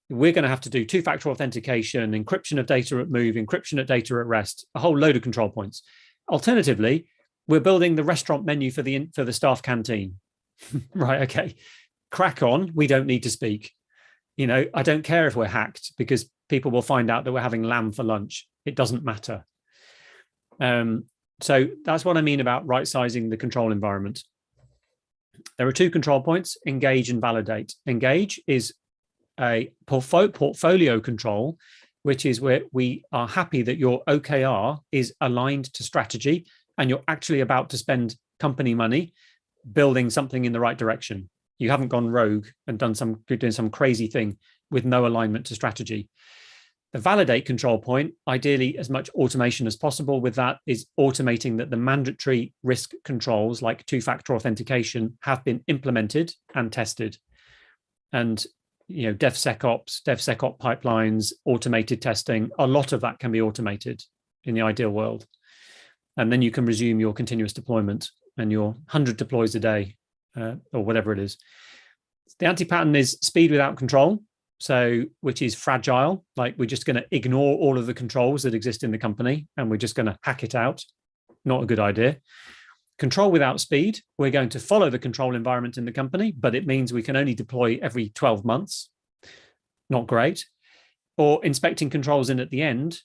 S11: We're going to have to do two-factor authentication, encryption of data at move, encryption of data at rest, a whole load of control points. Alternatively, we're building the restaurant menu for the staff canteen. Right, okay, crack on. We don't need to speak. I don't care if we're hacked, because people will find out that we're having lamb for lunch. It doesn't matter. So that's what I mean about right-sizing the control environment. There are two control points: engage and validate. Engage is a portfolio control, which is where we are happy that your OKR is aligned to strategy and you're actually about to spend company money building something in the right direction. You haven't gone rogue and doing some crazy thing with no alignment to strategy. The validate control point, ideally as much automation as possible with that, is automating that the mandatory risk controls like two-factor authentication have been implemented and tested. And DevSecOps pipelines, automated testing, a lot of that can be automated in the ideal world. And then you can resume your continuous deployment and your 100 deploys a day, or whatever it is. The anti-pattern is speed without control, which is fragile. Like, we're just going to ignore all of the controls that exist in the company and we're just going to hack it out. Not a good idea. Control without speed, we're going to follow the control environment in the company, but it means we can only deploy every 12 months. Not great. Or inspecting controls in at the end,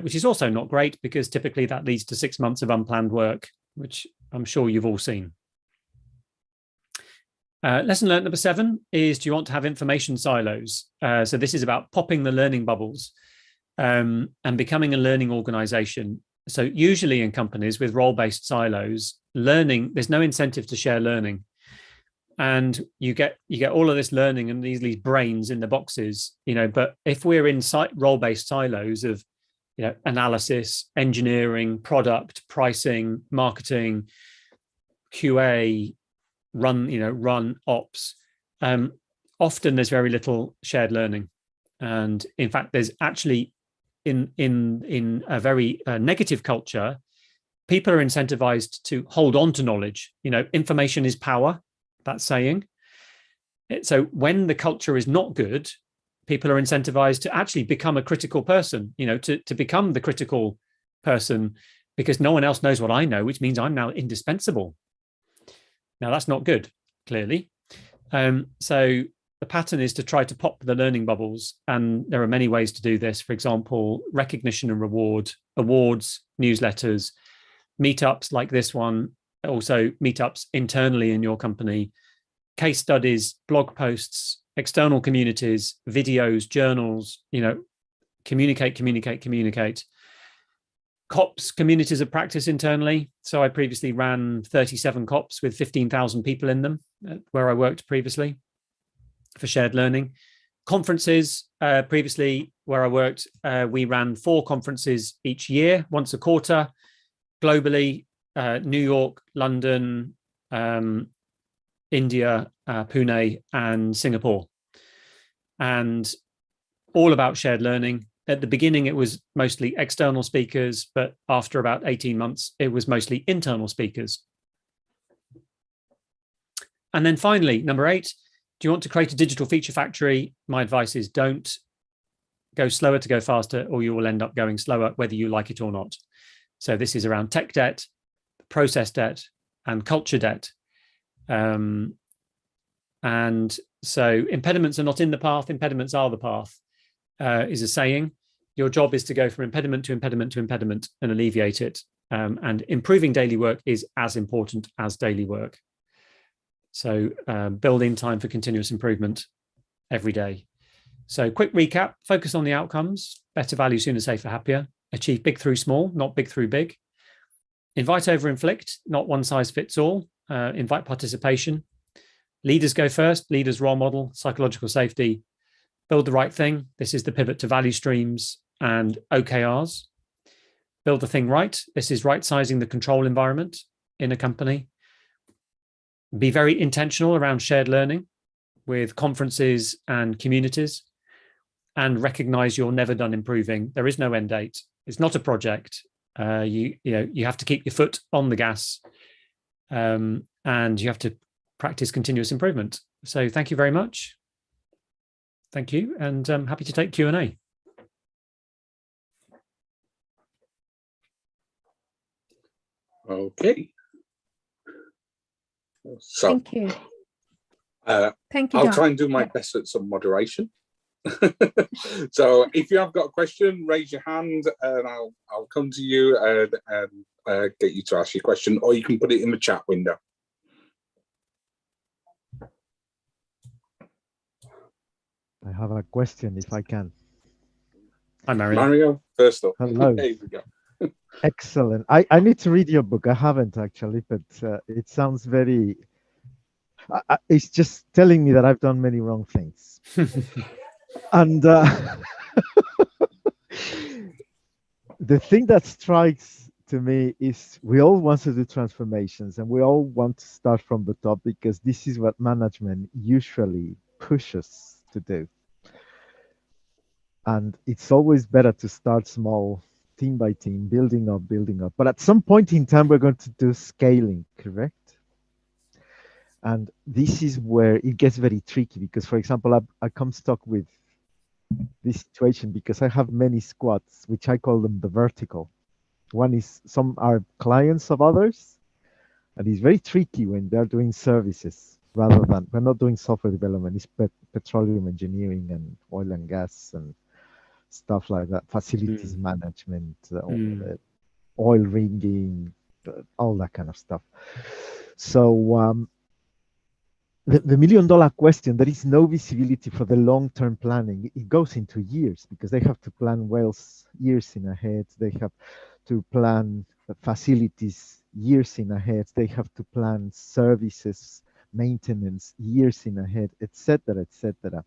S11: which is also not great, because typically that leads to 6 months of unplanned work, which I'm sure you've all seen. Lesson learned number 7 is, do you want to have information silos? So this is about popping the learning bubbles and becoming a learning organization. So usually in companies with role-based silos, there's no incentive to share learning. And you get all of this learning and these brains in the boxes, but if we're in role-based silos of, analysis, engineering, product, pricing, marketing, QA, run ops, often there's very little shared learning. And in fact, there's actually in a very negative culture, people are incentivized to hold on to knowledge. Information is power, that saying. So when the culture is not good, people are incentivized to actually become a critical person, to become the critical person, because no one else knows what I know, which means I'm now indispensable. Now, that's not good, clearly. So the pattern is to try to pop the learning bubbles. And there are many ways to do this. For example, recognition and reward, awards, newsletters, meetups like this one, also meetups internally in your company, case studies, blog posts, external communities, videos, journals, communicate. COPs, communities of practice internally. So I previously ran 37 COPs with 15,000 people in them where I worked previously for shared learning. Conferences, previously where I worked, we ran 4 conferences each year, once a quarter, globally, New York, London, India, Pune, and Singapore. And all about shared learning. At the beginning, it was mostly external speakers, but after about 18 months, it was mostly internal speakers. And then finally, number 8, do you want to create a digital feature factory? My advice is don't. Go slower to go faster, or you will end up going slower, whether you like it or not. So this is around tech debt, process debt, and culture debt. And so impediments are not in the path, impediments are the path, is a saying. Your job is to go from impediment to impediment to impediment and alleviate it. And improving daily work is as important as daily work. So build in time for continuous improvement every day. So quick recap, focus on the outcomes, better, value, sooner, safer, happier, achieve big through small, not big through big. Invite over inflict, not one size fits all, invite participation. Leaders go first, leaders role model, psychological safety, build the right thing. This is the pivot to value streams and OKRs. Build the thing right. This is right sizing the control environment in a company. Be very intentional around shared learning with conferences and communities, and recognize you're never done improving. There is no end date. It's not a project. You have to keep your foot on the gas, and you have to practice continuous improvement. So thank you very much. Thank you, and I'm happy to take Q&A.
S7: Okay. So
S1: Thank you. Thank you,
S7: I'll
S1: John.
S7: try and do my best at some moderation. So if you have got a question, raise your hand and I'll come to you and get you to ask your question, or you can put it in the chat window.
S2: I have a question if I can.
S11: Hi, Mario.
S7: Mario, first up.
S2: Hello.
S7: There we go.
S2: Excellent. I need to read your book. I haven't actually, but it sounds very. It's just telling me that I've done many wrong things. And the thing that strikes to me is we all want to do transformations and we all want to start from the top because this is what management usually pushes to do. And it's always better to start small, team by team, building up. But at some point in time, we're going to do scaling, correct? And this is where it gets very tricky because, for example, I come stuck with this situation because I have many squads, which I call them the vertical. One is some are clients of others, and it's very tricky when they're doing services rather than we're not doing software development. It's petroleum engineering and oil and gas and stuff like that, facilities management, oil rigging, all that kind of stuff. So the $1 million question, there is no visibility for the long-term planning. It goes into years because they have to plan wells years in ahead. They have to plan facilities years in ahead. They have to plan services, maintenance years in ahead, etc., etc.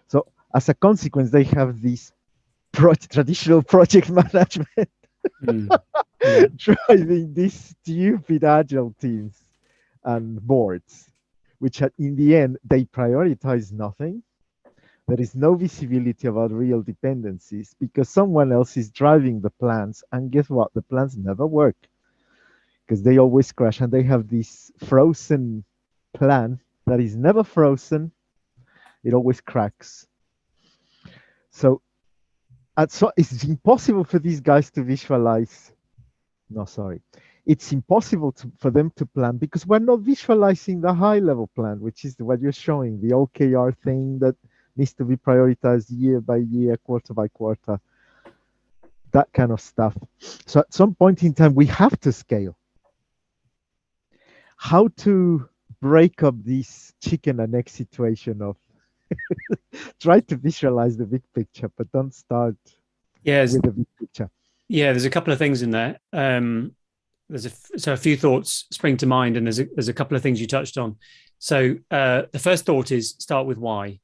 S2: So as a consequence, they have this traditional project management driving these stupid agile teams and boards, which in the end, they prioritize nothing. There is no visibility about real dependencies because someone else is driving the plans. And guess what? The plans never work because they always crash. And they have this frozen plan that is never frozen. It always cracks. So it's impossible for these guys to visualize. No, sorry. It's impossible for them to plan because we're not visualizing the high level plan, which is what you're showing, the OKR thing that needs to be prioritized year by year, quarter by quarter, that kind of stuff. So at some point in time, we have to scale. How to break up this chicken and egg situation of try to visualize the big picture, but don't start with the big picture.
S11: Yeah, there's a couple of things in there. So a few thoughts spring to mind, and there's a couple of things you touched on. So the first thought is start with why.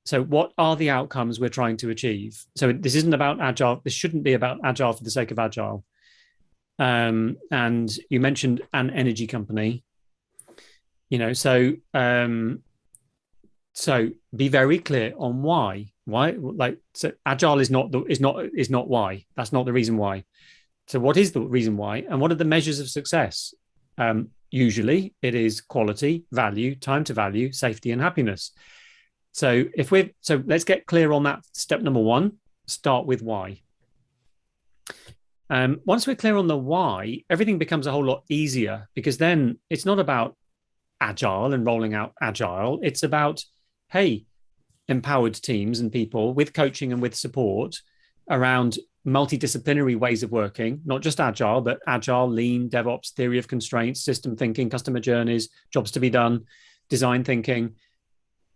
S11: So what are the outcomes we're trying to achieve? So this isn't about agile. This shouldn't be about agile for the sake of agile. And you mentioned an energy company. So be very clear on why. Why? So agile is not why. That's not the reason why. So what is the reason why, and what are the measures of success? Usually it is quality, value, time to value, safety, and happiness. So let's get clear on that. Step number one, start with why. Once we're clear on the why, everything becomes a whole lot easier because then it's not about agile and rolling out agile. It's about, hey, empowered teams and people with coaching and with support around multidisciplinary ways of working, not just agile, but agile, lean, DevOps, theory of constraints, system thinking, customer journeys, jobs to be done, design thinking,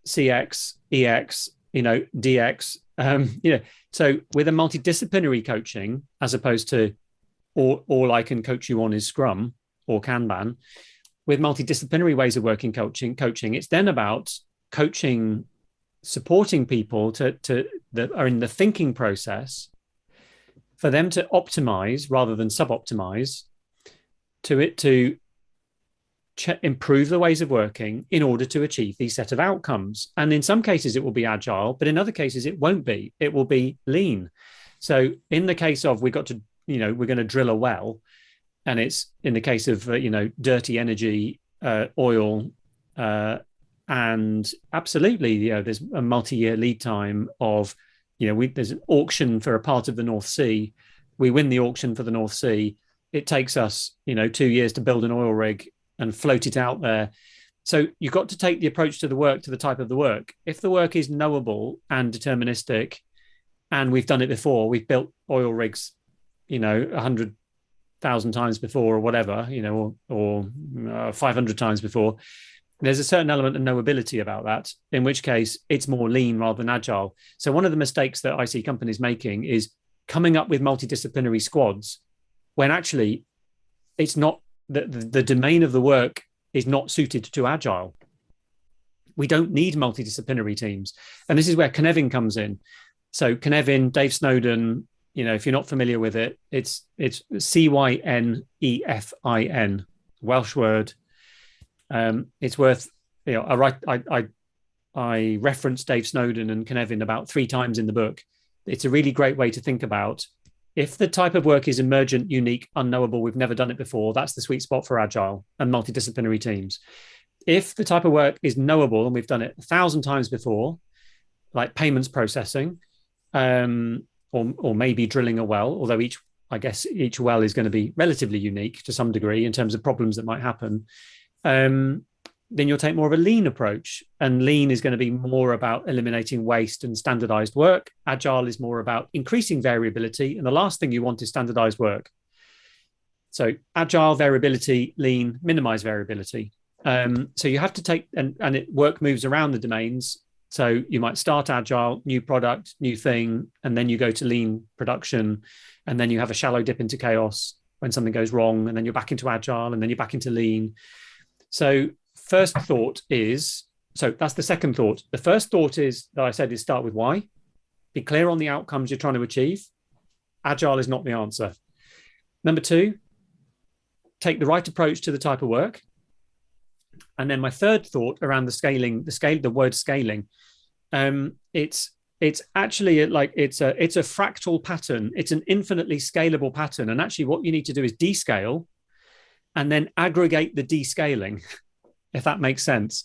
S11: CX, EX, DX. So with a multidisciplinary coaching, as opposed to all I can coach you on is Scrum or Kanban, with multidisciplinary ways of working coaching, it's then about coaching, supporting people that are in the thinking process for them to optimize rather than sub-optimize, to improve the ways of working in order to achieve these set of outcomes. And in some cases, it will be agile, but in other cases, it won't be. It will be lean. So in the case of we've got to we're going to drill a well, and it's in the case of dirty energy, oil, and absolutely, there's a multi-year lead time of, there's an auction for a part of the North Sea. We win the auction for the North Sea. It takes us, 2 years to build an oil rig and float it out there. So you've got to take the approach to the work, to the type of the work. If the work is knowable and deterministic, and we've done it before, we've built oil rigs, 100,000 times before or whatever, or 500 times before, there's a certain element of knowability about that, in which case it's more lean rather than agile. So one of the mistakes that I see companies making is coming up with multidisciplinary squads when actually it's not, the domain of the work is not suited to agile. We don't need multidisciplinary teams. And this is where Cynefin comes in. So Cynefin, Dave Snowden, if you're not familiar with it, it's Cynefin, Welsh word. It's worth, I reference Dave Snowden and Cynefin about 3 times in the book. It's a really great way to think about, if the type of work is emergent, unique, unknowable, we've never done it before, that's the sweet spot for agile and multidisciplinary teams. If the type of work is knowable and we've done it 1,000 times before, like payments processing, or maybe drilling a well, although each well is going to be relatively unique to some degree in terms of problems that might happen, then you'll take more of a lean approach. And lean is going to be more about eliminating waste and standardized work. Agile is more about increasing variability. And the last thing you want is standardized work. So agile, variability, lean, minimize variability. So you have to take, work moves around the domains. So you might start agile, new product, new thing, and then you go to lean production, and then you have a shallow dip into chaos when something goes wrong, and then you're back into agile, and then you're back into lean. So first thought is, so that's the second thought. The first thought is, that I said, is start with why. Be clear on the outcomes you're trying to achieve. Agile is not the answer. Number 2, take the right approach to the type of work. And then my third thought around the word scaling, it's actually like it's a fractal pattern. It's an infinitely scalable pattern. And actually what you need to do is descale and then aggregate the descaling, if that makes sense.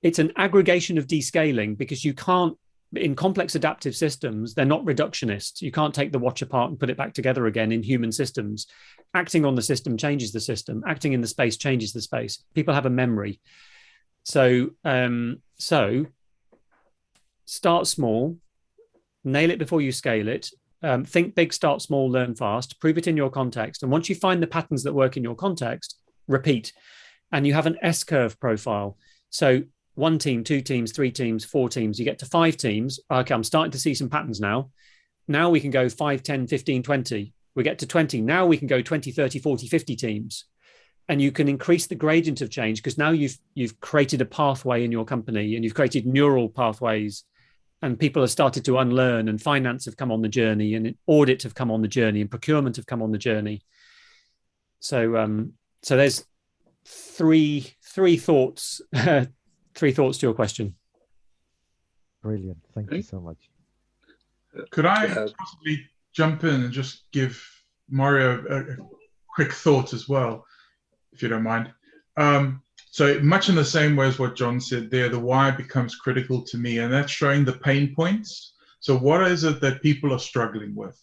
S11: It's an aggregation of descaling, because you can't, in complex adaptive systems, they're not reductionist. You can't take the watch apart and put it back together again in human systems. Acting on the system changes the system. Acting in the space changes the space. People have a memory. So start small, nail it before you scale it. Think big, start small, learn fast, prove it in your context. And once you find the patterns that work in your context, repeat. And you have an S-curve profile. So 1 team, 2 teams, 3 teams, 4 teams, you get to 5 teams. Okay, I'm starting to see some patterns now. Now we can go 5, 10, 15, 20. We get to 20. Now we can go 20, 30, 40, 50 teams. And you can increase the gradient of change, because now you've created a pathway in your company, and you've created neural pathways, and people have started to unlearn, and finance have come on the journey, and audit have come on the journey, and procurement have come on the journey. So there's three thoughts, 3 thoughts to your question.
S2: Brilliant. Thank you so much.
S6: Could I possibly jump in and just give Mario a quick thought as well, if you don't mind? So much in the same way as what John said there, the why becomes critical to me, and that's showing the pain points. So what is it that people are struggling with?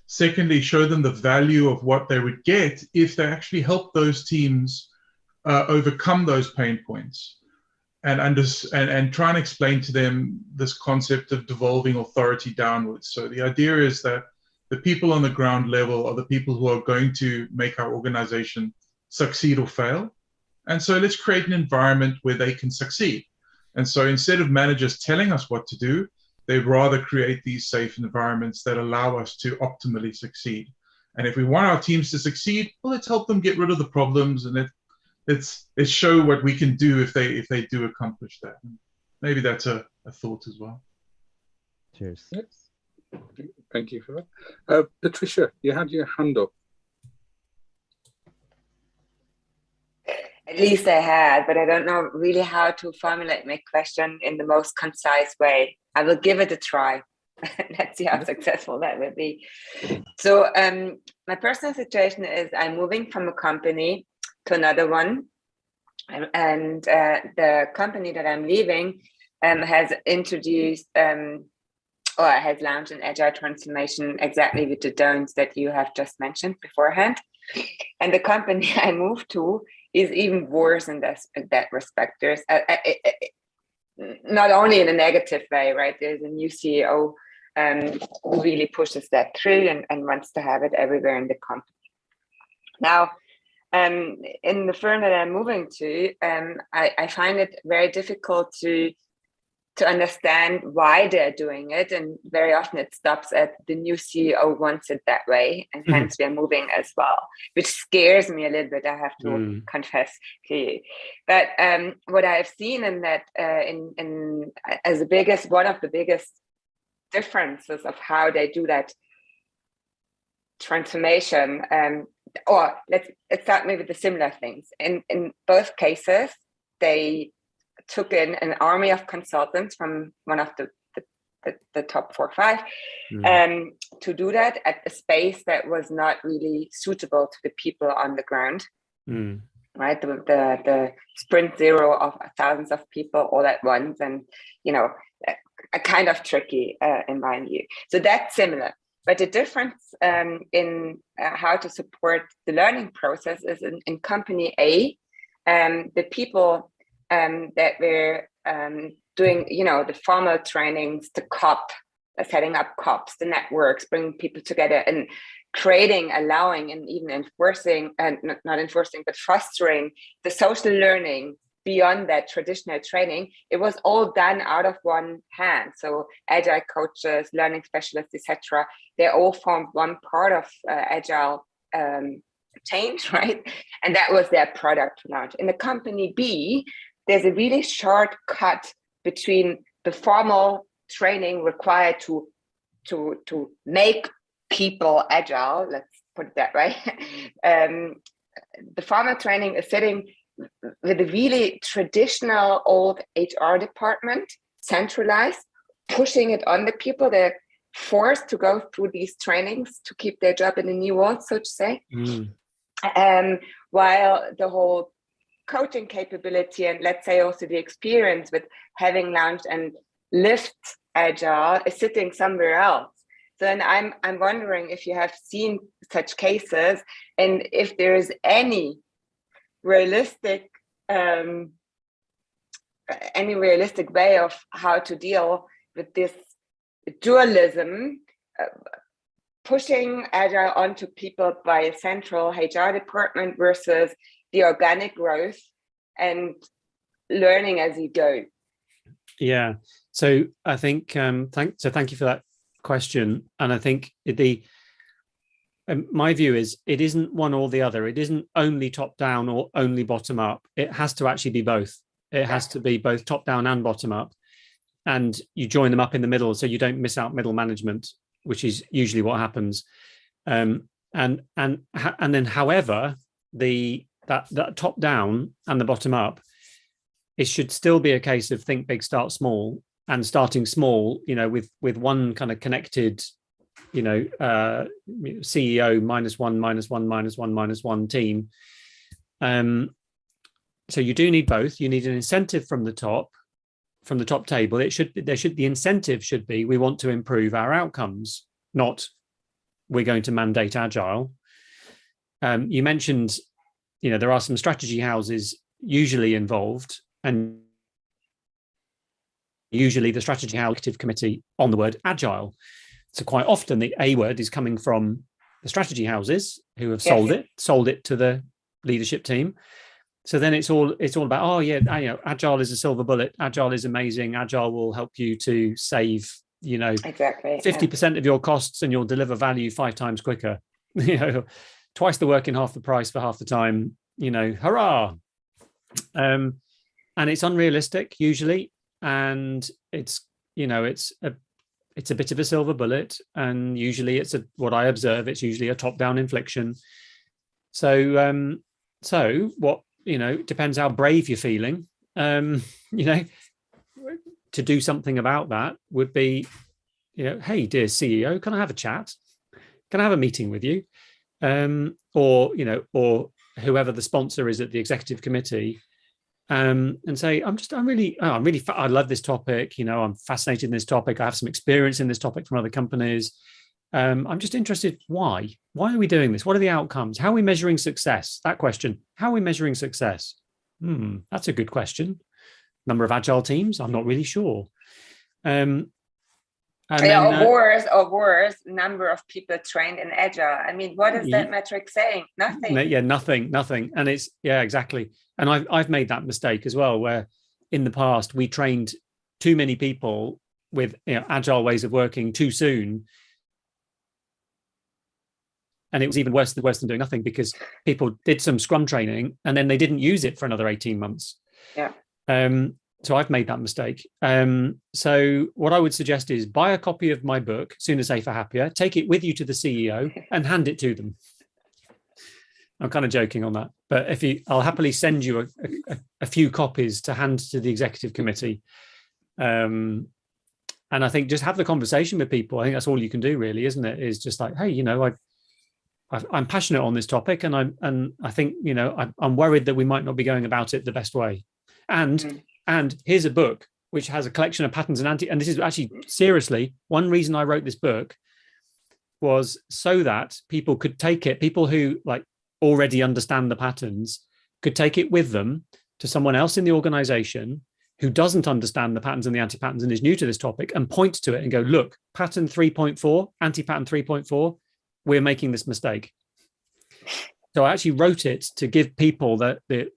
S6: Secondly, show them the value of what they would get if they actually help those teams overcome those pain points, and try and explain to them this concept of devolving authority downwards. So the idea is that the people on the ground level are the people who are going to make our organization succeed or fail. And so let's create an environment where they can succeed. And so instead of managers telling us what to do, they'd rather create these safe environments that allow us to optimally succeed. And if we want our teams to succeed, well, let's help them get rid of the problems, and let's show what we can do if they do accomplish that. Maybe that's a thought as well.
S2: Cheers.
S7: Yes. Thank you for that. Patricia, you had your hand up.
S5: At least I had, but I don't know really how to formulate my question in the most concise way. I will give it a try. let's see how successful that will be. So my personal situation is I'm moving from a company to another one. And the company that I'm leaving has introduced or has launched an agile transformation exactly with the don'ts that you have just mentioned beforehand. And the company I moved to is even worse in that respect. There's not only in a negative way, right? There's a new CEO who really pushes that through and wants to have it everywhere in the company. Now, in the firm that I'm moving to, I find it very difficult to understand why they're doing it. And very often it stops at the new CEO wants it that way. And hence we're moving as well, which scares me a little bit, I have to confess to you. But what I've seen in that, one of the biggest differences of how they do that transformation, or let's start maybe with the similar things. In both cases, they took in an army of consultants from one of the top 4 or 5 to do that at a space that was not really suitable to the people on the ground. Right, the sprint zero of thousands of people all at once, and a kind of tricky in my view. So that's similar. But the difference in how to support the learning process is in company A, the people that were doing, the formal trainings, the COP, setting up COPs, the networks, bringing people together and creating, allowing, and even enforcing, and not enforcing, but fostering the social learning beyond that traditional training. It was all done out of one hand. So agile coaches, learning specialists, etc., they all formed one part of agile change, right? And that was their product launch. In the company B, there's a really short cut between the formal training required to make people agile, let's put it that way. The formal training is sitting with a really traditional old HR department, centralized, pushing it on the people. They're forced to go through these trainings to keep their job in the new world, so to say. While the whole coaching capability and let's say also the experience with having launched and lived agile is sitting somewhere else. So then I'm wondering if you have seen such cases and if there is any realistic way of how to deal with this dualism, pushing agile onto people by a central HR department versus the organic growth and learning as you go.
S11: Yeah. So I think thank you for that question. And I think my view is it isn't one or the other. It isn't only top down or only bottom up. It has to actually be both. It has to be both top down and bottom up. And you join them up in the middle so you don't miss out middle management, which is usually what happens. And then, however, that top down and the bottom up, it should still be a case of think big, start small, and starting small, with one kind of connected, CEO -1 team. So you do need both. You need an incentive from the top table. The incentive should be, we want to improve our outcomes, not we're going to mandate agile. You mentioned, there are some strategy houses usually involved, and usually the strategy house executive committee on the word agile. So quite often the A word is coming from the strategy houses who have sold it to the leadership team. So then it's all about, agile is a silver bullet. Agile is amazing. Agile will help you to save, 50% of your costs, and you'll deliver value 5 times quicker. Twice the work in half the price for half the time. Hurrah! And it's unrealistic usually, and it's a bit of a silver bullet, and usually what I observe, it's usually a top-down infliction. So what, depends how brave you're feeling, to do something about that would be, hey, dear CEO, can I have a chat? Can I have a meeting with you? Or whoever the sponsor is at the executive committee, and say, I love this topic. I'm fascinated in this topic. I have some experience in this topic from other companies. I'm just interested. Why are we doing this? What are the outcomes? How are we measuring success? That question. How are we measuring success? That's a good question. Number of agile teams? I'm not really sure.
S5: Or worse, number of people trained in agile. I mean, what is that metric saying? Nothing.
S11: Yeah, nothing. And it's exactly. And I've made that mistake as well, where in the past we trained too many people with agile ways of working too soon. And it was even worse than doing nothing, because people did some Scrum training and then they didn't use it for another 18 months.
S5: Yeah.
S11: So I've made that mistake. So what I would suggest is buy a copy of my book, Sooner, Safer, Happier, take it with you to the CEO and hand it to them. I'm kind of joking on that, but I'll happily send you a few copies to hand to the executive committee. And I think just have the conversation with people. I think that's all you can do, really, isn't it? Is just like, hey, I'm passionate on this topic, and I think I'm worried that we might not be going about it the best way. And here's a book which has a collection of patterns and this is actually, seriously, one reason I wrote this book was so that people could take it, people who already understand the patterns could take it with them to someone else in the organization who doesn't understand the patterns and the anti-patterns and is new to this topic, and point to it and go, look, pattern 3.4, anti-pattern 3.4, we're making this mistake. So I actually wrote it to give people the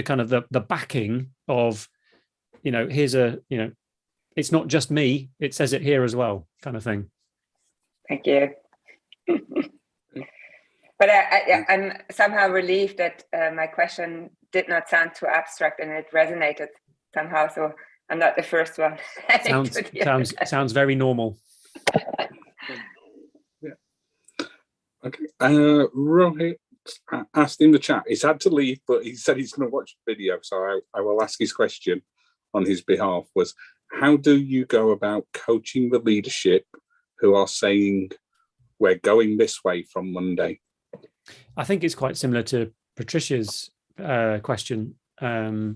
S11: kind of the backing of, here's it's not just me, it says it here as well, kind of thing.
S5: Thank you. But I'm somehow relieved that my question did not sound too abstract and it resonated somehow. So I'm not the first one.
S11: Sounds very normal.
S7: Okay. Rohit asked in the chat. He's had to leave, but he said he's going to watch the video. So I will ask his question on his behalf. Was, how do you go about coaching the leadership who are saying we're going this way from Monday?
S11: I think it's quite similar to Patricia's question. How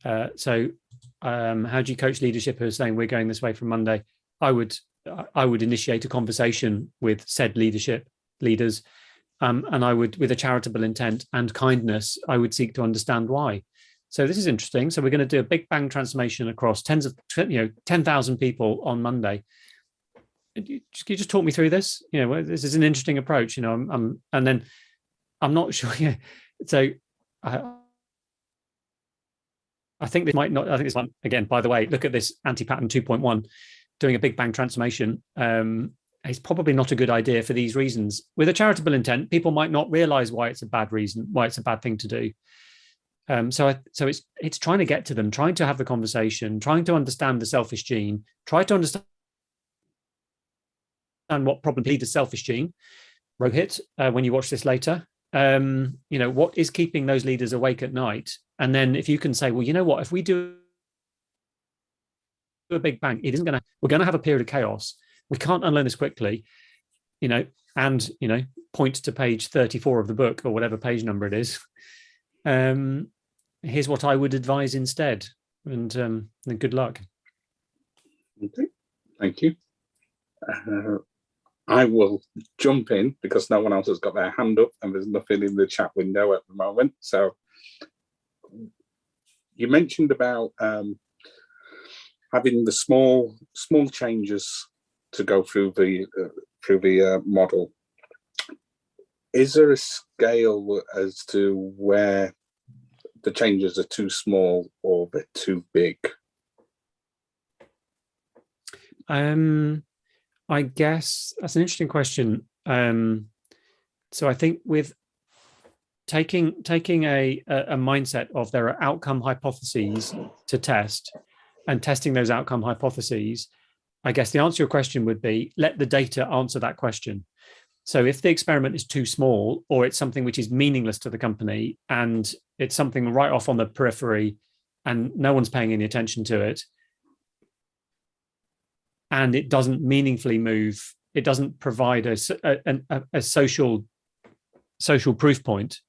S11: do you coach leadership who are saying we're going this way from Monday? I would initiate a conversation with said leaders, and I would, with a charitable intent and kindness, I would seek to understand why. So this is interesting. So we're going to do a big bang transformation across 10,000 people on Monday. Can you just talk me through this? This is an interesting approach. And then I'm not sure. Yeah. So I think this might not. I think this one again. By the way, look at this anti-pattern 2.1, doing a big bang transformation. It's probably not a good idea for these reasons. With a charitable intent, people might not realize why it's a bad reason, why it's a bad thing to do. So it's trying to get to them, trying to have the conversation, trying to understand the selfish gene, try to understand what problem lead the selfish gene. Rohit, when you watch this later, what is keeping those leaders awake at night? And then if you can say, well, you know what, if we do a big bang, we're going to have a period of chaos. We can't unlearn this quickly, and point to page 34 of the book or whatever page number it is. Here's what I would advise instead, and then good luck.
S7: Okay, thank you. I will jump in because no one else has got their hand up and there's nothing in the chat window at the moment. So you mentioned about having the small changes to go through the model. Is there a scale as to where the changes are too small or they're too big?
S11: I guess that's an interesting question. So I think with taking a mindset of there are outcome hypotheses to test and testing those outcome hypotheses, I guess the answer to your question would be let the data answer that question. So if the experiment is too small or it's something which is meaningless to the company and it's something right off on the periphery and no one's paying any attention to it, and it doesn't meaningfully move, it doesn't provide a social proof point,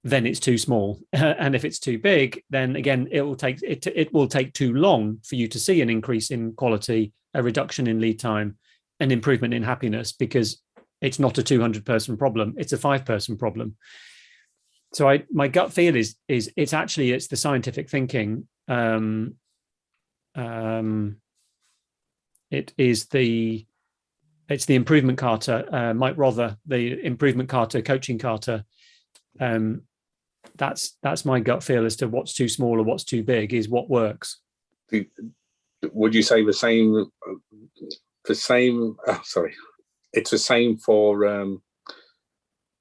S11: then it's too small. And if it's too big, then again, it will take too long for you to see an increase in quality, a reduction in lead time, an improvement in happiness, because it's not a 200-person problem, it's a 5-person problem. So my gut feel is it's the scientific thinking. It's the improvement Carter, Mike Rother, the improvement Carter, coaching Carter. That's my gut feel as to what's too small or what's too big is what works.
S7: Would you say the same? It's the same for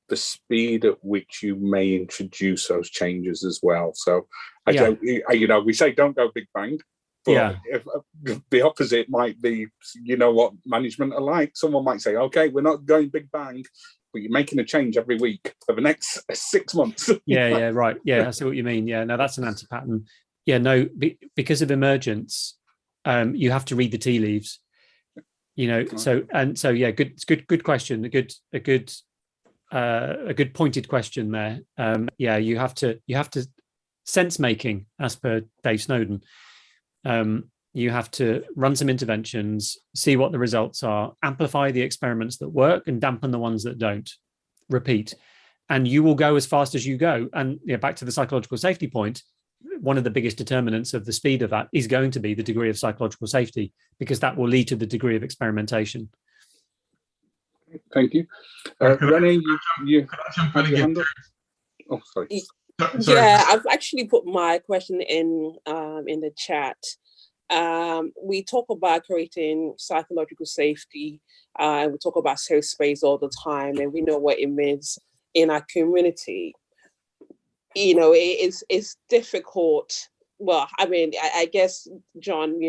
S7: the speed at which you may introduce those changes as well. So, we say don't go big bang. But if the opposite might be, what management are like. Someone might say, okay, we're not going big bang, but you're making a change every week for the next 6 months.
S11: Right. Yeah, I see what you mean. Yeah, no, that's an anti-pattern. Yeah, no, because of emergence, you have to read the tea leaves. Good question. A good pointed question there. You have to sense making, as per Dave Snowden. You have to run some interventions, see what the results are, amplify the experiments that work and dampen the ones that don't. Repeat. And you will go as fast as you go. And back to the psychological safety point, one of the biggest determinants of the speed of that is going to be the degree of psychological safety, because that will lead to the degree of experimentation.
S7: Thank you. Renee, you have your hand up? Oh, sorry.
S12: Yeah, I've actually put my question in the chat. We talk about creating psychological safety, and we talk about safe space all the time, and we know what it means in our community. It's difficult. Well, I mean, I guess, John,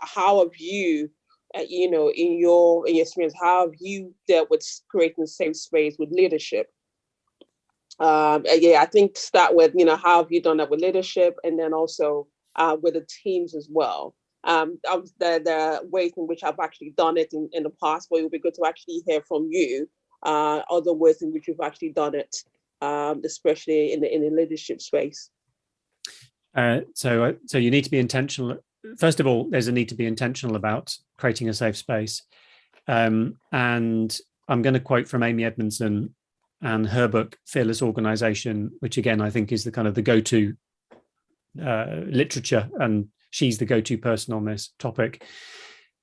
S12: how have you, in your experience, how have you dealt with creating safe space with leadership? I think start with, how have you done that with leadership, and then also with the teams as well. The ways in which I've actually done it in the past, but it would be good to actually hear from you other ways in which you've actually done it, especially in the leadership space.
S11: So you need to be intentional. First of all, there's a need to be intentional about creating a safe space. And I'm going to quote from Amy Edmondson and her book, Fearless Organization, which again, I think is the kind of the go-to literature, and she's the go-to person on this topic.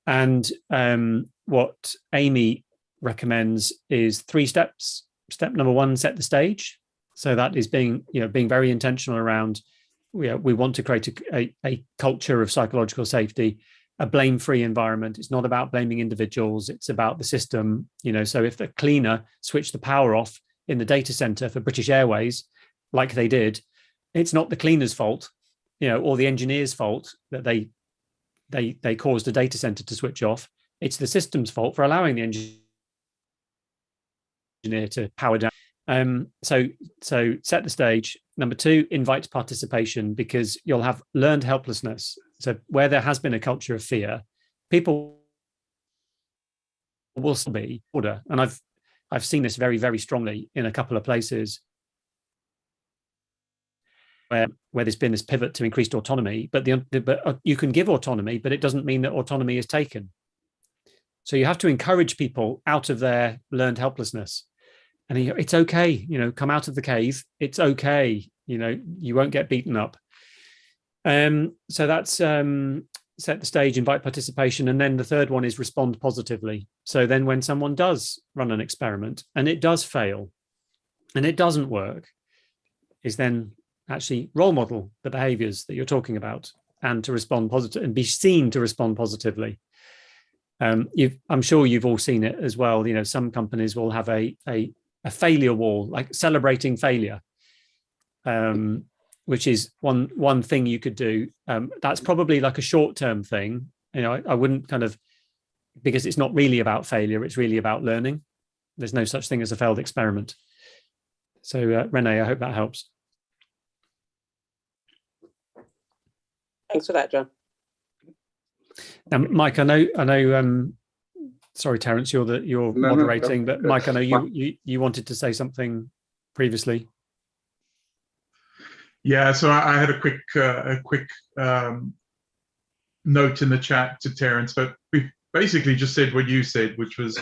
S11: And what Amy recommends is 3 steps. Step number 1, set the stage. So that is being very intentional around, we want to create a culture of psychological safety, a blame-free environment. It's not about blaming individuals, it's about the system. So if the cleaner switched the power off in the data center for British Airways, like they did, it's not the cleaner's fault, or the engineer's fault that they caused a data center to switch off. It's the system's fault for allowing the engineer to power down. So set the stage. Number 2, invite participation, because you'll have learned helplessness. So where there has been a culture of fear, people will still be order. And I've seen this very, very strongly in a couple of places where there's been this pivot to increased autonomy, but you can give autonomy, but it doesn't mean that autonomy is taken. So you have to encourage people out of their learned helplessness. And it's okay, come out of the cave. It's okay, you won't get beaten up. So that's set the stage, invite participation. And then the third one is respond positively. So then when someone does run an experiment and it does fail and it doesn't work, is then actually role model the behaviors that you're talking about and to respond positive and be seen to respond positively. I'm sure you've all seen it as well. Some companies will have a failure wall, like celebrating failure, which is one thing you could do. That's probably like a short-term thing. I wouldn't because it's not really about failure, it's really about learning. There's no such thing as a failed experiment. So Renee, I hope that helps.
S12: Thanks for that, John.
S11: Now, Mike, I know. Sorry, Terence, you're moderating, but Mike, I know you wanted to say something previously.
S6: Yeah, so I had a quick note in the chat to Terence, but we basically just said what you said, which was,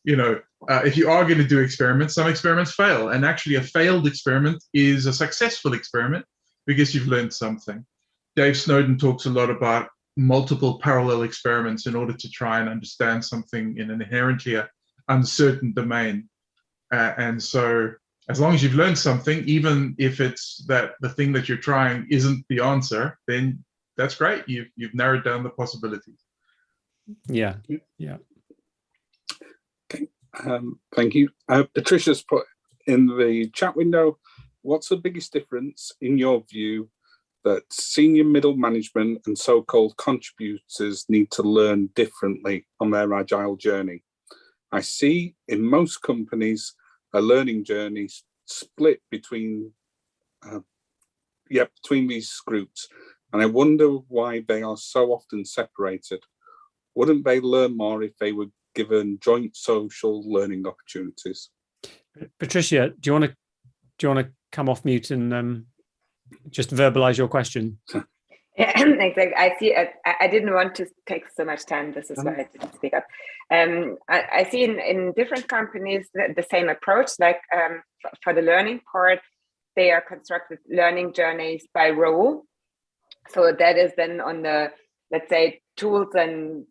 S6: if you are going to do experiments, some experiments fail, and actually a failed experiment is a successful experiment because you've learned something. Dave Snowden talks a lot about multiple parallel experiments in order to try and understand something in an inherently uncertain domain. And so as long as you've learned something, even if it's that the thing that you're trying isn't the answer, then that's great. You've narrowed down the possibilities.
S11: Yeah.
S7: Okay. Thank you. Patricia's put in the chat window, what's the biggest difference in your view that senior middle management and so-called contributors need to learn differently on their agile journey? I see in most companies a learning journey split between these groups, and I wonder why they are so often separated. Wouldn't they learn more if they were given joint social learning opportunities?
S11: Patricia, do you want to come off mute and just verbalize your question?
S5: Yeah, exactly. I see. I didn't want to take so much time. This is why I didn't speak up. I see in different companies the same approach. Like for the learning part, they are constructed learning journeys by role. So that is then on the, let's say, tools and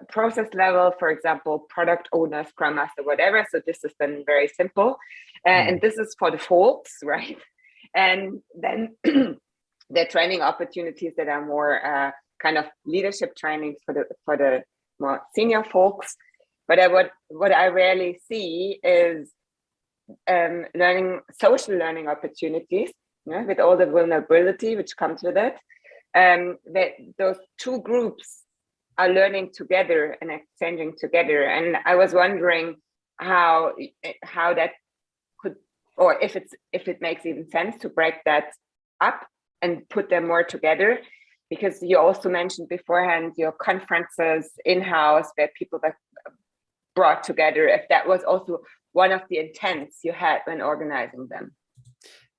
S5: process level. For example, product owner, scrum master, whatever. So this is then very simple, and this is for the folks, right? And then the training opportunities that are more kind of leadership trainings for the more senior folks. But what I rarely see is social learning opportunities, with all the vulnerability which comes with it. That those two groups are learning together and exchanging together. And I was wondering how that could, or if it makes even sense to break that up and put them more together, because you also mentioned beforehand your conferences in-house where people that brought together, if that was also one of the intents you had when organizing them.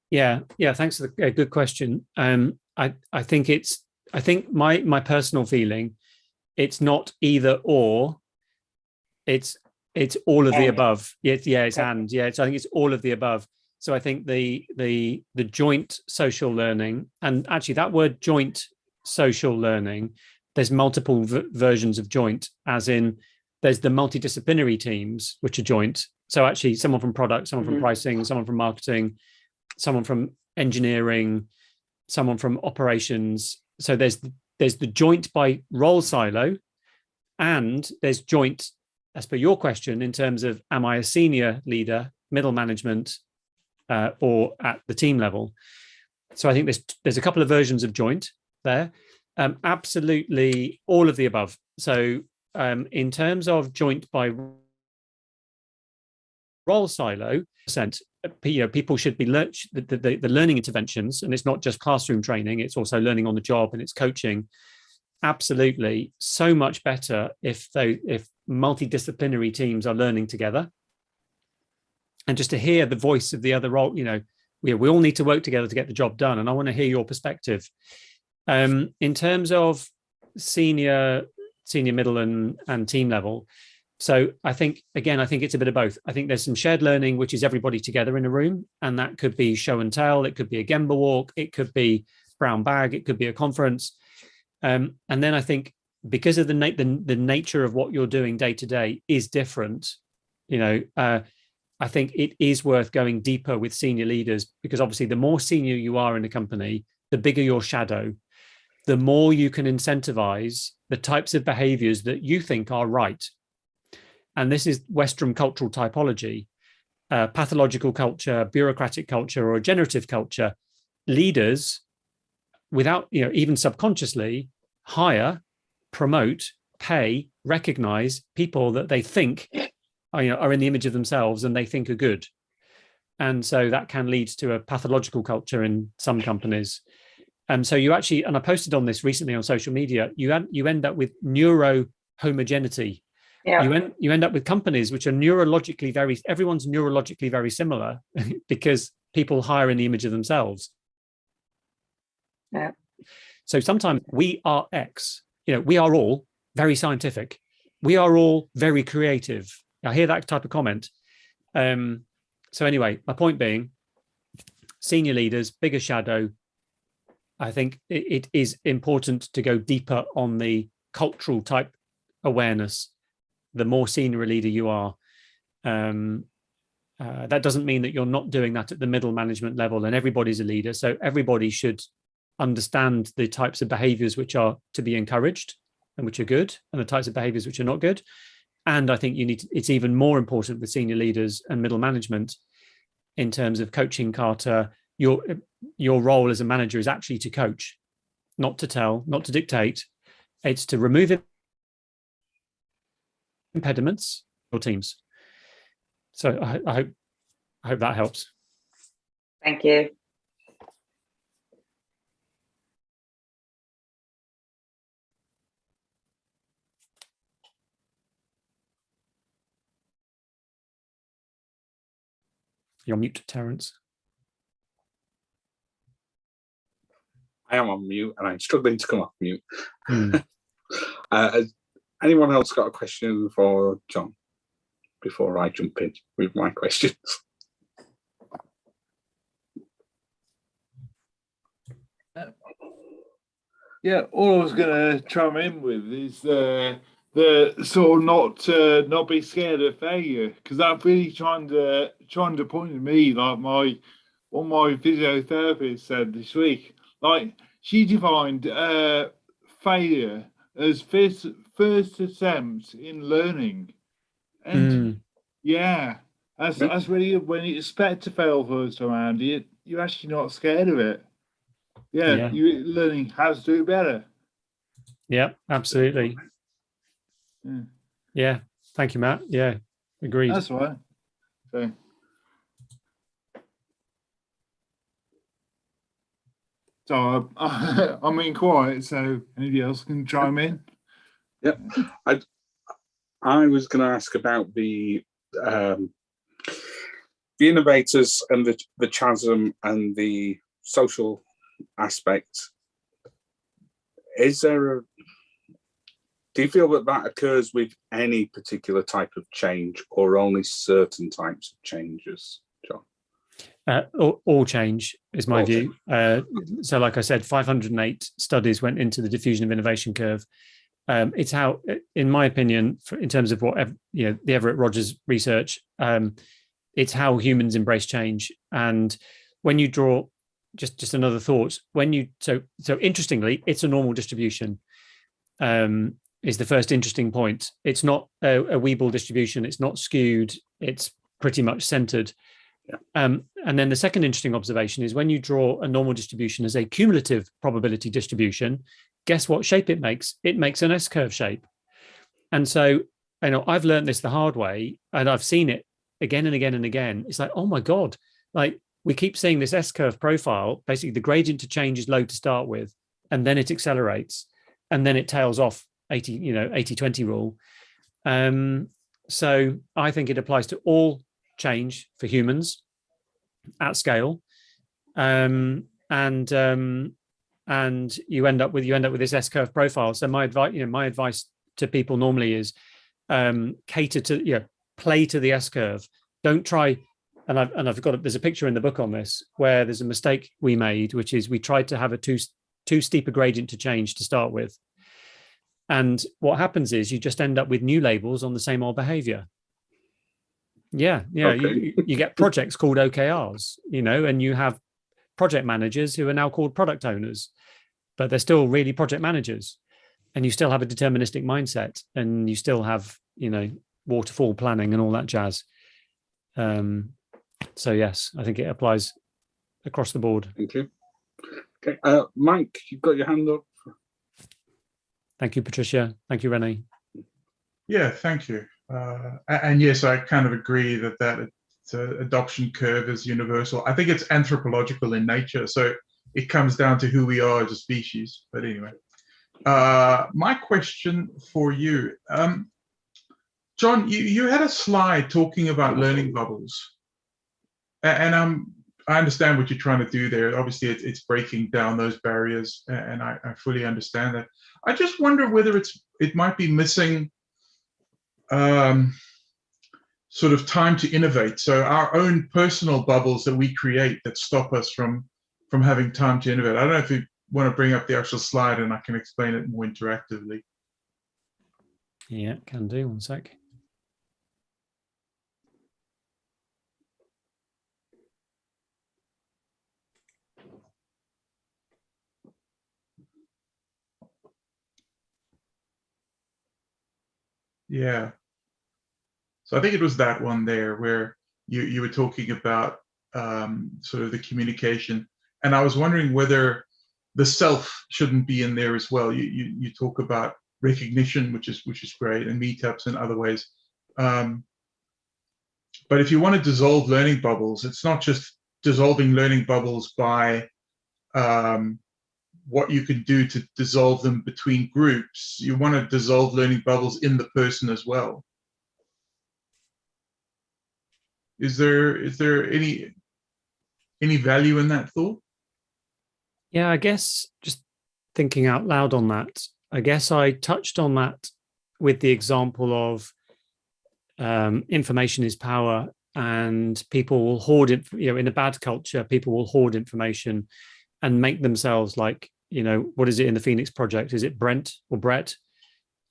S11: Yeah, thanks for the good question. I think my personal feeling, it's not either or, it's all of the above. It's and. So I think it's all of the above. So I think the joint social learning, and actually that word joint social learning, there's multiple versions of joint, as in there's the multidisciplinary teams, which are joint. So actually someone from product, someone from pricing, someone from marketing, someone from engineering, someone from operations. So there's the joint by role silo, and there's joint, as per your question, in terms of, am I a senior leader, middle management, or at the team level? So I think there's a couple of versions of joint there. Absolutely all of the above. So in terms of joint by role silo, people should be the learning interventions, and it's not just classroom training, it's also learning on the job and it's coaching. Absolutely, so much better if multidisciplinary teams are learning together. And just to hear the voice of the other role, we all need to work together to get the job done. And I want to hear your perspective. In terms of senior, middle, and team level. So I think it's a bit of both. I think there's some shared learning, which is everybody together in a room. And that could be show and tell. It could be a Gemba walk. It could be brown bag. It could be a conference. And then I think because of the nature of what you're doing day to day is different, I think it is worth going deeper with senior leaders, because obviously the more senior you are in a company, the bigger your shadow, the more you can incentivize the types of behaviors that you think are right. And this is Western cultural typology, pathological culture, bureaucratic culture, or generative culture. Leaders, without, even subconsciously, hire, promote, pay, recognize people that they think are in the image of themselves and they think are good. And so that can lead to a pathological culture in some companies. So you actually, and I posted on this recently on social media, you end up with neuro homogeneity.
S5: Yeah.
S11: You end up with companies which are everyone's neurologically very similar because people hire in the image of themselves.
S5: Yeah.
S11: So sometimes we are X, we are all very scientific. We are all very creative. I hear that type of comment. So anyway, my point being, senior leaders, bigger shadow. I think it is important to go deeper on the cultural type awareness. The more senior a leader you are, that doesn't mean that you're not doing that at the middle management level, and everybody's a leader. So everybody should understand the types of behaviors which are to be encouraged and which are good, and the types of behaviors which are not good. And I think it's even more important with senior leaders and middle management in terms of coaching. Carter, your role as a manager is actually to coach, not to tell, not to dictate. It's to remove impediments for teams. So I hope that helps.
S5: Thank you.
S11: You're on mute, Terence.
S7: I am on mute and I'm struggling to come off mute. Has anyone else got a question for John before I jump in with my questions?
S13: Yeah, all I was going to chime in with is the sort of not be scared of failure, because that really trying to point to me, like one of my physiotherapists said this week. Like, she defined failure as first attempt in learning, and that's really when you expect to fail first around. You're actually not scared of it. Yeah, you're learning how to do better.
S11: Yeah, absolutely. Yeah, thank you, Matt. Yeah, agreed.
S13: That's right. So I'm in quiet, so anybody else can chime in.
S7: Yeah, I was going to ask about the innovators and the chasm and the social aspect. Do you feel that occurs with any particular type of change, or only certain types of changes, John?
S11: All change is my view. So like I said, 508 studies went into the diffusion of innovation curve. It's how, in my opinion, in terms of what the Everett Rogers research, it's how humans embrace change. And when you draw, just another thought, so interestingly, it's a normal distribution. Is the first interesting point. It's not a Weibull distribution. It's not skewed. It's pretty much centered. And then the second interesting observation is when you draw a normal distribution as a cumulative probability distribution, guess what shape it makes? It makes an S-curve shape. And so, I've learned this the hard way, and I've seen it again and again and again. It's like, oh my God, like we keep seeing this S-curve profile. Basically, the gradient to change is low to start with, and then it accelerates, and then it tails off 80-20 rule. So I think it applies to all change for humans at scale, and you end up with this S-curve profile. So my advice to people normally is cater to play to the S-curve. Don't try. And there's a picture in the book on this where there's a mistake we made, which is we tried to have a too steep a gradient to change to start with. And what happens is you just end up with new labels on the same old behavior. Okay. You get projects called OKRs, and you have project managers who are now called product owners, but they're still really project managers. And you still have a deterministic mindset, and you still have, waterfall planning and all that jazz. So yes, I think it applies across the board.
S7: Thank you. Okay, Mike, you've got your hand up.
S11: Thank you, Patricia. Thank you, Renee.
S6: Yeah, thank you. And yes, I kind of agree that adoption curve is universal. I think it's anthropological in nature. So it comes down to who we are as a species. But anyway, my question for you, John, you had a slide talking about learning bubbles, and I understand what you're trying to do there. Obviously, it's breaking down those barriers, and I fully understand that. I just wonder whether it might be missing sort of time to innovate. So our own personal bubbles that we create that stop us from having time to innovate. I don't know if you want to bring up the actual slide and I can explain it more interactively.
S11: Yeah, can do. One sec.
S6: Yeah. So I think it was that one there where you were talking about sort of the communication, and I was wondering whether the self shouldn't be in there as well. You talk about recognition, which is great, and meetups and other ways. But if you want to dissolve learning bubbles, it's not just dissolving learning bubbles by what you can do to dissolve them between groups. You want to dissolve learning bubbles in the person as well. Is there any value in that thought?
S11: Yeah, I guess just thinking out loud on that, I guess I touched on that with the example of information is power, and people will hoard it. You know, in a bad culture, people will hoard information and make themselves like, you know, what is it in the Phoenix Project? Is it Brent or Brett?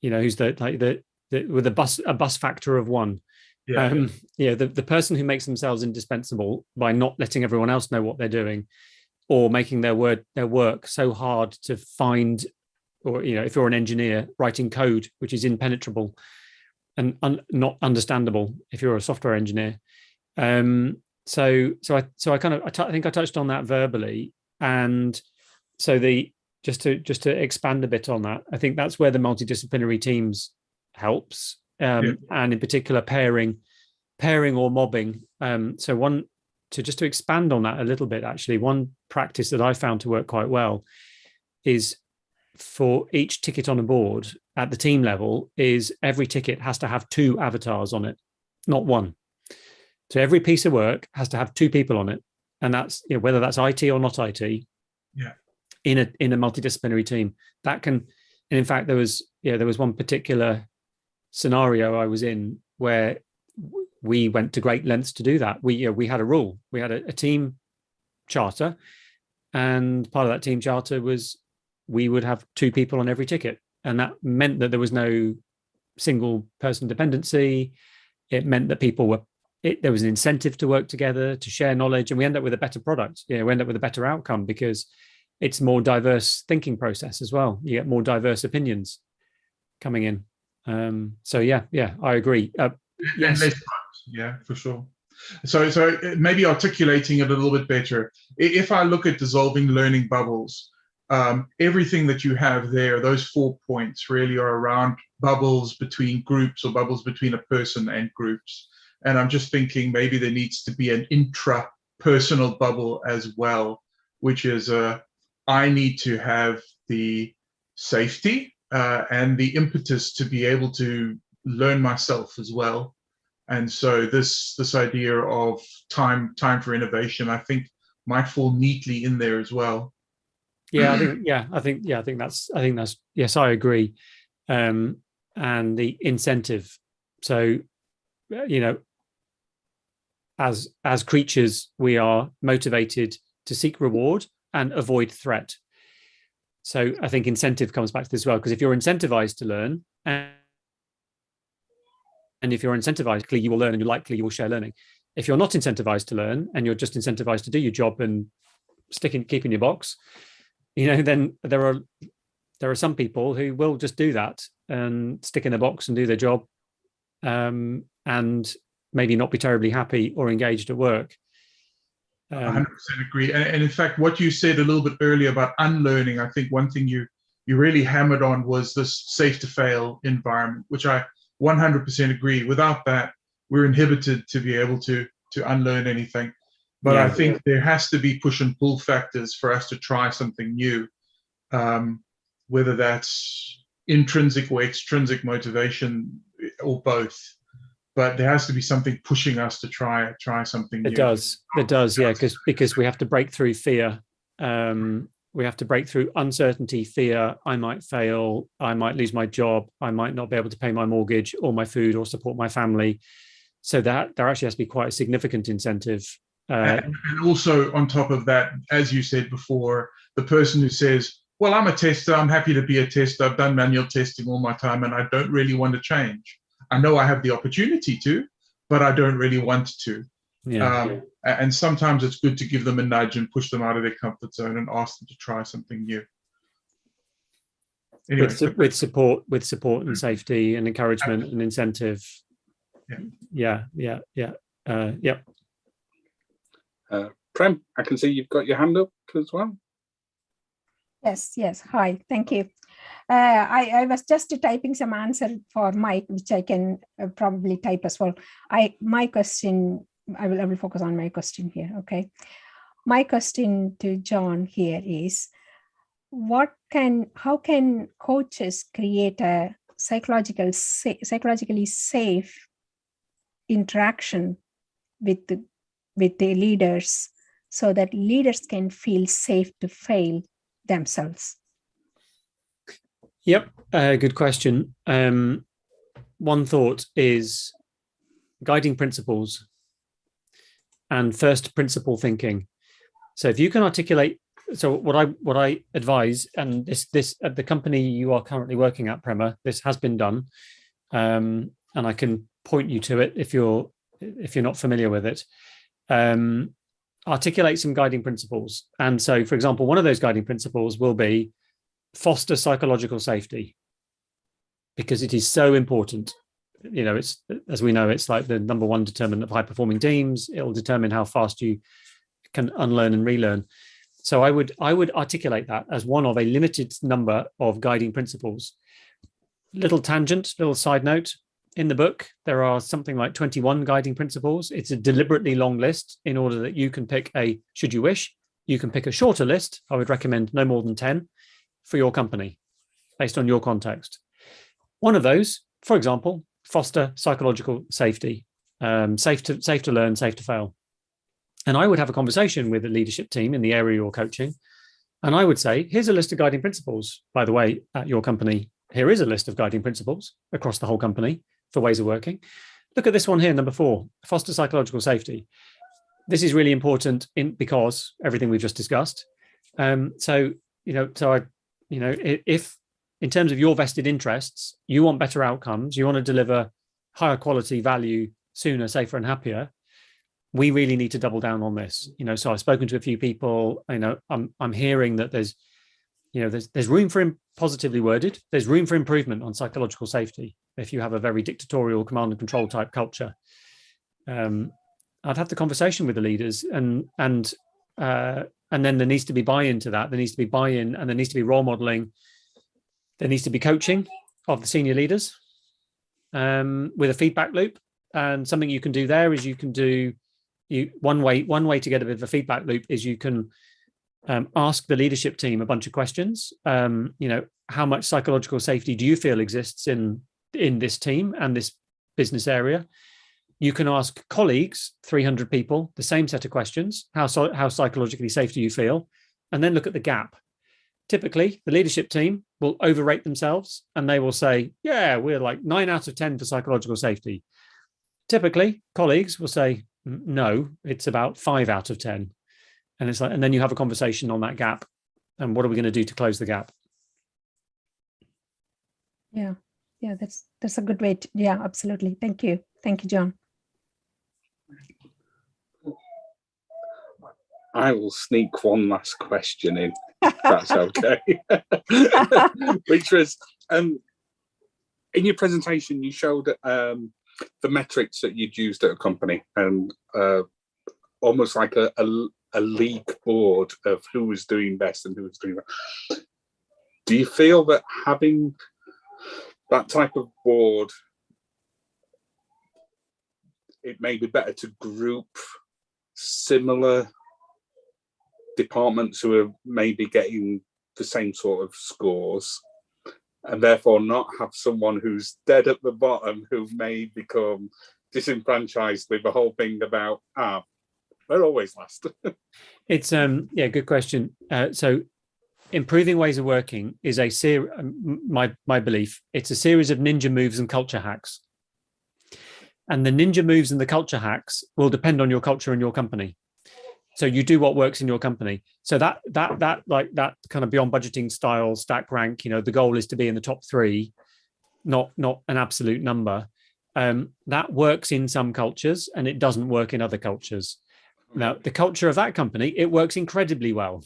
S11: You know, who's the with a bus factor of 1.
S6: Yeah.
S11: You know, the person who makes themselves indispensable by not letting everyone else know what they're doing, or making their work so hard to find, or, you know, if you're an engineer writing code which is impenetrable and not understandable if you're a software engineer. So I think I touched on that verbally, and so just to expand a bit on that, I think that's where the multidisciplinary teams helps. And in particular pairing or mobbing. So to expand on that a little bit, actually, one practice that I found to work quite well is for each ticket on a board at the team level is every ticket has to have 2 avatars on it, not 1. So every piece of work has to have 2 people on it. And that's, you know, whether that's IT or not IT.
S6: Yeah.
S11: In a multidisciplinary team that can, and in fact, there was one particular scenario I was in where we went to great lengths to do that. We had a rule. We had a team charter, and part of that team charter was we would have 2 people on every ticket, and that meant that there was no single person dependency. It meant that there was an incentive to work together, to share knowledge, and we end up with a better product. We end up with a better outcome because it's more diverse thinking process as well. You get more diverse opinions coming in. So yeah, I agree. Yes.
S6: Yeah, for sure. So maybe articulating it a little bit better. If I look at dissolving learning bubbles, everything that you have there, those 4 points really are around bubbles between groups or bubbles between a person and groups. And I'm just thinking maybe there needs to be an intra-personal bubble as well, which is I need to have the safety and the impetus to be able to learn myself as well. And so this idea of time for innovation, I think, might fall neatly in there as well.
S11: I think that's yes, I agree. And the incentive. So, you know, as creatures, we are motivated to seek reward and avoid threat. So I think incentive comes back to this as well, because if you're incentivized to learn, and if you're incentivized, you will learn, and you will share learning. If you're not incentivized to learn and you're just incentivized to do your job and keep in your box, you know, then there are some people who will just do that and stick in a box and do their job, and maybe not be terribly happy or engaged at work.
S6: 100% agree. And in fact, what you said a little bit earlier about unlearning, I think one thing you really hammered on was this safe to fail environment, which I 100% agree. Without that, we're inhibited to be able to unlearn anything. But
S11: Yeah.
S6: I think there has to be push and pull factors for us to try something new, whether that's intrinsic or extrinsic motivation or both. But there has to be something pushing us to try something new.
S11: It does, yeah, because we have to break through fear. We have to break through uncertainty, fear. I might fail. I might lose my job. I might not be able to pay my mortgage or my food or support my family. So that there actually has to be quite a significant incentive.
S6: And also on top of that, as you said before, the person who says, well, I'm a tester, I'm happy to be a tester, I've done manual testing all my time and I don't really want to change. I know I have the opportunity to, but I don't really want to.
S11: Yeah.
S6: And sometimes it's good to give them a nudge and push them out of their comfort zone and ask them to try something new. Anyway,
S11: with support and safety and encouragement and incentive. Yeah.
S7: Prem, I can see you've got your hand up as well.
S1: Yes. Hi, thank you. I was just typing some answer for Mike, which I can probably type as well. My question, I will focus on my question here. Okay. My question to John here is, how can coaches create a psychologically safe interaction with the leaders so that leaders can feel safe to fail themselves?
S11: Yep, good question. One thought is guiding principles and first principle thinking. So if you can articulate, so what I advise, and this at the company you are currently working at, Prema, this has been done, and I can point you to it if you're not familiar with it. Articulate some guiding principles. And so, for example, one of those guiding principles will be foster psychological safety, because it is so important. You know, it's, as we know, it's like the number one determinant of high performing teams. It will determine how fast you can unlearn and relearn. So I would articulate that as one of a limited number of guiding principles. Little tangent, little side note. In the book, there are something like 21 guiding principles. It's a deliberately long list in order that you can pick should you wish, you can pick a shorter list. I would recommend no more than 10 for your company based on your context. One of those, for example, foster psychological safety, safe to learn, safe to fail. And I would have a conversation with the leadership team in the area you're coaching. And I would say, here's a list of guiding principles. By the way, at your company, here is a list of guiding principles across the whole company for ways of working. Look at this one here, number 4, foster psychological safety. This is really important because everything we've just discussed. If in terms of your vested interests, you want better outcomes, you want to deliver higher quality value sooner, safer and happier, we really need to double down on this. So I've spoken to a few people, I'm hearing that there's room for, positively worded, there's room for improvement on psychological safety if you have a very dictatorial command and control type culture. I'd have the conversation with the leaders and then there needs to be buy-in to that. There needs to be buy-in and there needs to be role modeling. There needs to be coaching of the senior leaders with a feedback loop. And something you can do there is one way to get a bit of a feedback loop is you can ask the leadership team a bunch of questions. How much psychological safety do you feel exists in this team and this business area? You can ask colleagues, 300 people, the same set of questions. How psychologically safe do you feel? And then look at the gap. Typically, the leadership team will overrate themselves and they will say, yeah, we're like 9 out of 10 for psychological safety. Typically, colleagues will say, no, it's about 5 out of 10. And it's like, and then you have a conversation on that gap. And what are we going to do to close the gap?
S1: Yeah, that's a good way to, yeah, absolutely. Thank you, John.
S7: I will sneak one last question in, if that's okay. Which was, in your presentation, you showed the metrics that you'd used at a company and almost like a league board of who was doing best and who was doing best. Do you feel that having that type of board, it may be better to group similar departments who are maybe getting the same sort of scores, and therefore not have someone who's dead at the bottom who may become disenfranchised with the whole thing about, they're always last.
S11: It's good question. So improving ways of working is a my belief. It's a series of ninja moves and culture hacks. And the ninja moves and the culture hacks will depend on your culture and your company. So you do what works in your company. So that kind of beyond budgeting style stack rank, the goal is to be in the top 3, not an absolute number. That works in some cultures and it doesn't work in other cultures. Now, the culture of that company, it works incredibly well.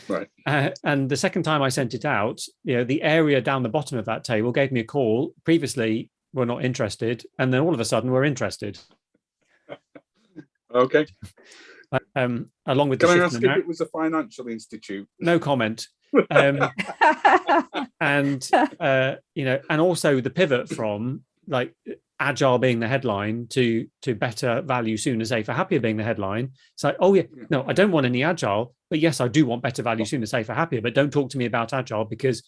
S7: Right.
S11: And the second time I sent it out, the area down the bottom of that table gave me a call. Previously, we're not interested. And then all of a sudden we're interested.
S7: Okay.
S11: Along with
S7: Can
S11: the
S7: I ask if it was a financial institute?
S11: No comment. And also the pivot from like agile being the headline to better, value, sooner, safer, happier being the headline. It's like, oh yeah, no, I don't want any agile, but yes, I do want better, value, sooner, safer, happier, but don't talk to me about agile because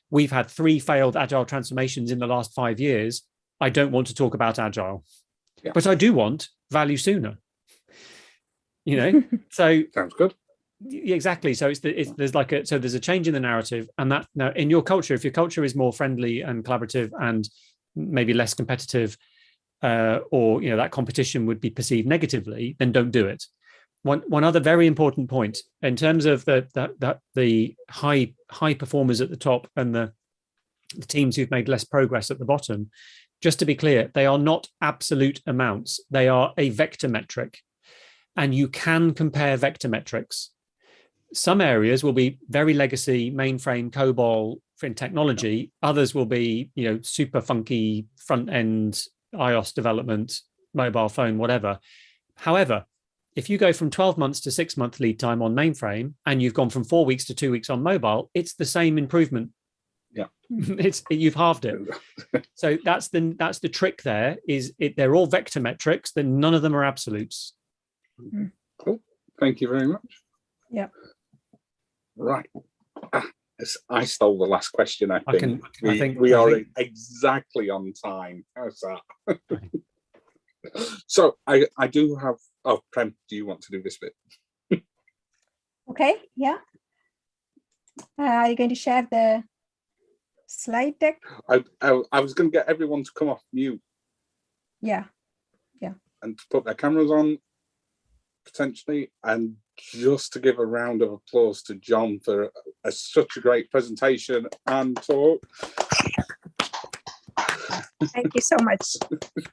S11: we've had 3 failed agile transformations in the last 5 years. I don't want to talk about agile, but I do want value sooner. So
S7: sounds good.
S11: Exactly. So there's a change in the narrative, and that now in your culture, if your culture is more friendly and collaborative and maybe less competitive, or that competition would be perceived negatively, then don't do it. One other very important point in terms of the high performers at the top and the teams who've made less progress at the bottom, just to be clear, they are not absolute amounts. They are a vector metric, and you can compare vector metrics. Some areas will be very legacy, mainframe, COBOL in technology. Others will be, super funky front end iOS development, mobile phone, whatever. However, if you go from 12 months to 6 month lead time on mainframe, and you've gone from 4 weeks to 2 weeks on mobile, it's the same improvement.
S7: Yeah,
S11: you've halved it. So that's the trick. They're all vector metrics. Then none of them are absolutes.
S7: Cool. Thank you very much.
S1: Yeah.
S7: Right. I stole the last question. I think we are exactly on time. How's that? So I do have. Oh, Prem, do you want to do this bit?
S1: Okay. Yeah. Are you going to share the slide deck?
S7: I was going to get everyone to come off mute.
S1: Yeah.
S7: And to put their cameras on, potentially, and just to give a round of applause to John for such a great presentation and talk.
S1: Thank you so much.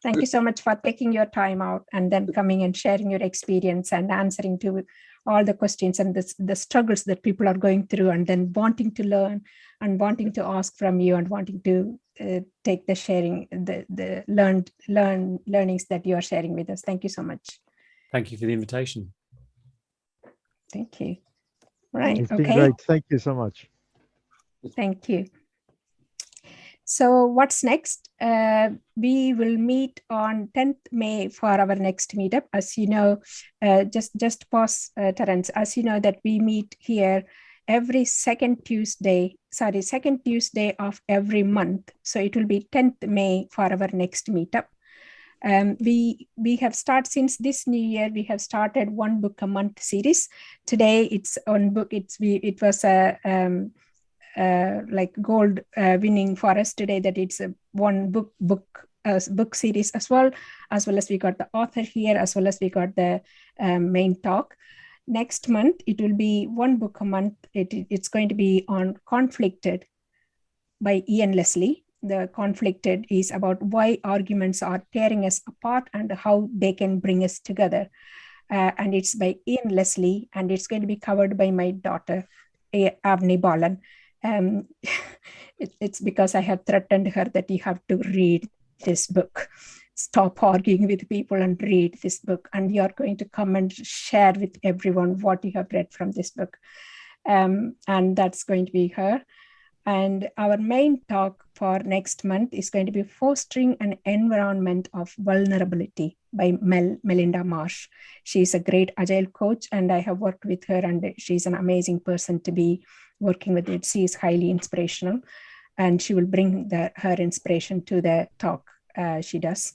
S1: Thank you so much for taking your time out and then coming and sharing your experience and answering to all the questions and the struggles that people are going through, and then wanting to learn and wanting to ask from you and wanting to take the sharing, the learnings that you are sharing with us. Thank you so much.
S11: Thank you for the invitation.
S1: Thank you. Right.
S2: It's been great. Thank you so much.
S1: Thank you. So what's next? We will meet on 10th May for our next meetup. As you know, just pause, Terence. As you know that we meet here every second Tuesday of every month. So it will be 10th May for our next meetup. We have started since this new year. We have started 1 book a month series. Today it's on book. It was a like gold winning for us today that it's a 1 book series as well as we got the author here, as well as we got the main talk. Next month it will be 1 book a month. It's going to be on Conflicted by Ian Leslie. The Conflicted is about why arguments are tearing us apart and how they can bring us together. And it's by Ian Leslie, and it's going to be covered by my daughter, Avni Balan. It's because I have threatened her that you have to read this book. Stop arguing with people and read this book. And you're going to come and share with everyone what you have read from this book. And that's going to be her. And our main talk for next month is going to be fostering an environment of vulnerability. by Melinda Marsh. She's a great Agile coach, and I have worked with her, and she's an amazing person to be working with. It. She is highly inspirational, and she will bring her inspiration to the talk she does.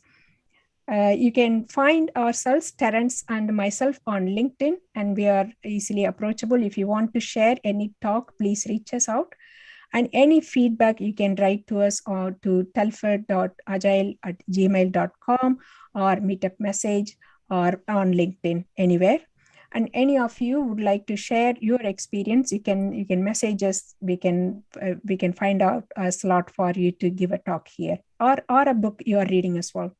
S1: You can find ourselves, Terence and myself, on LinkedIn, and we are easily approachable. If you want to share any talk, please reach us out. And any feedback, you can write to us or to telford.agile@gmail.com or meetup message or on LinkedIn, anywhere. And any of you would like to share your experience, you can message us. We can find out a slot for you to give a talk here, or a book you are reading as well.